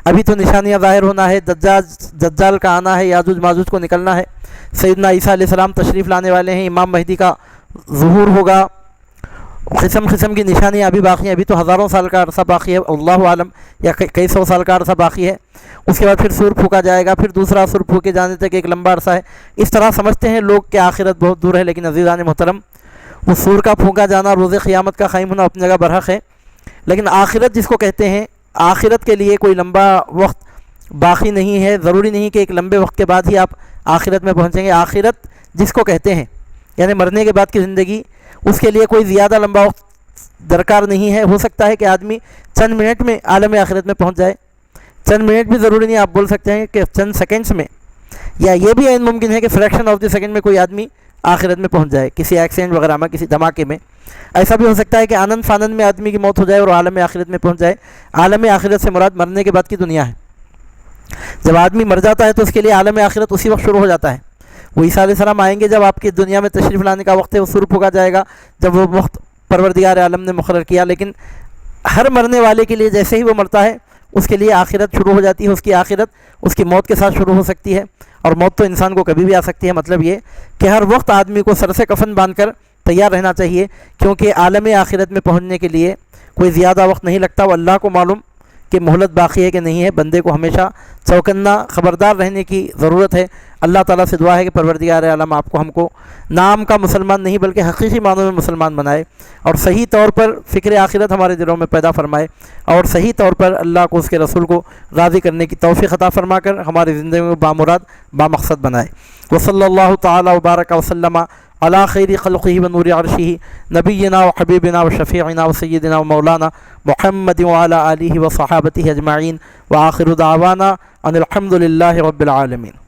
ابھی تو نشانیاں ظاہر ہونا ہے، دجال کا آنا ہے، یاجوج ماجوج کو نکلنا ہے، سیدنا عیسیٰ علیہ السلام تشریف لانے والے ہیں، امام مہدی کا ظہور ہوگا، قسم قسم کی نشانیاں ابھی باقی ہیں، ابھی تو ہزاروں سال کا عرصہ باقی ہے، اللہ عالم، یا کئی سو سال کا عرصہ باقی ہے۔ اس کے بعد پھر سور پھونکا جائے گا، پھر دوسرا سور پھونکے جانے تک ایک لمبا عرصہ ہے۔ اس طرح سمجھتے ہیں لوگ کہ آخرت بہت دور ہے، لیکن عزیزان محترم، وہ سور کا پھونکا جانا، روز قیامت کا قائم ہونا اپنی جگہ برحق ہے، لیکن آخرت جس کو کہتے ہیں، آخرت کے لیے کوئی لمبا وقت باقی نہیں ہے۔ ضروری نہیں کہ ایک لمبے وقت کے بعد ہی آپ آخرت میں پہنچیں گے۔ آخرت جس کو کہتے ہیں، یعنی مرنے کے بعد کی زندگی، اس کے لیے کوئی زیادہ لمبا وقت درکار نہیں ہے۔ ہو سکتا ہے کہ آدمی چند منٹ میں عالم آخرت میں پہنچ جائے، چند منٹ بھی ضروری نہیں، آپ بول سکتے ہیں کہ چند سیکنڈز میں، یا یہ بھی عین ممکن ہے کہ فریکشن آف دی سیکنڈ میں کوئی آدمی آخرت میں پہنچ جائے، کسی ایکسیڈنٹ وغیرہ میں، کسی دھماکے میں۔ ایسا بھی ہو سکتا ہے کہ آنند فانند میں آدمی کی موت ہو جائے اور عالم آخرت میں پہنچ جائے۔ عالم آخرت سے مراد مرنے کے بعد کی دنیا ہے۔ جب آدمی مر جاتا ہے تو اس کے لیے عالم آخرت اسی وقت شروع ہو جاتا ہے۔ وہ عیسیٰ علیہ السلام آئیں گے، جب آپ کی دنیا میں تشریف لانے کا وقت ہے، وہ سور پھونکا جائے گا جب وہ وقت پروردگار عالم نے مقرر کیا۔ لیکن ہر مرنے والے کے لیے جیسے ہی وہ مرتا ہے، اس کے لیے آخرت شروع ہو جاتی ہے۔ اس کی آخرت اس کی موت کے ساتھ شروع ہو سکتی ہے، اور موت تو انسان کو کبھی بھی آ سکتی ہے۔ مطلب یہ کہ ہر وقت آدمی کو سر سے کفن باندھ کر تیار رہنا چاہیے، کیونکہ عالم آخرت میں پہنچنے کے لیے کوئی زیادہ وقت نہیں لگتا۔ وہ اللہ کو معلوم کہ مہلت باقی ہے کہ نہیں ہے۔ بندے کو ہمیشہ چوکنا خبردار رہنے کی ضرورت ہے۔ اللہ تعالیٰ سے دعا ہے کہ پروردگار عالم آپ کو، ہم کو نام کا مسلمان نہیں بلکہ حقیقی معنوں میں مسلمان بنائے، اور صحیح طور پر فکر آخرت ہمارے دلوں میں پیدا فرمائے، اور صحیح طور پر اللہ کو، اس کے رسول کو راضی کرنے کی توفیق عطا فرما کر ہماری زندگی میں بامراد بامقصد بنائے۔ وصلی اللہ تعالیٰ وبارک وسلم علی خیر خلقہ و نور عرشہ نبینا و حبیبنا و شفیعنا و سیدنا و مولانا محمد وعلی آلہ و صحابتہ اجمعین، وآخر دعوانا ان الحمد للہ رب العالمین۔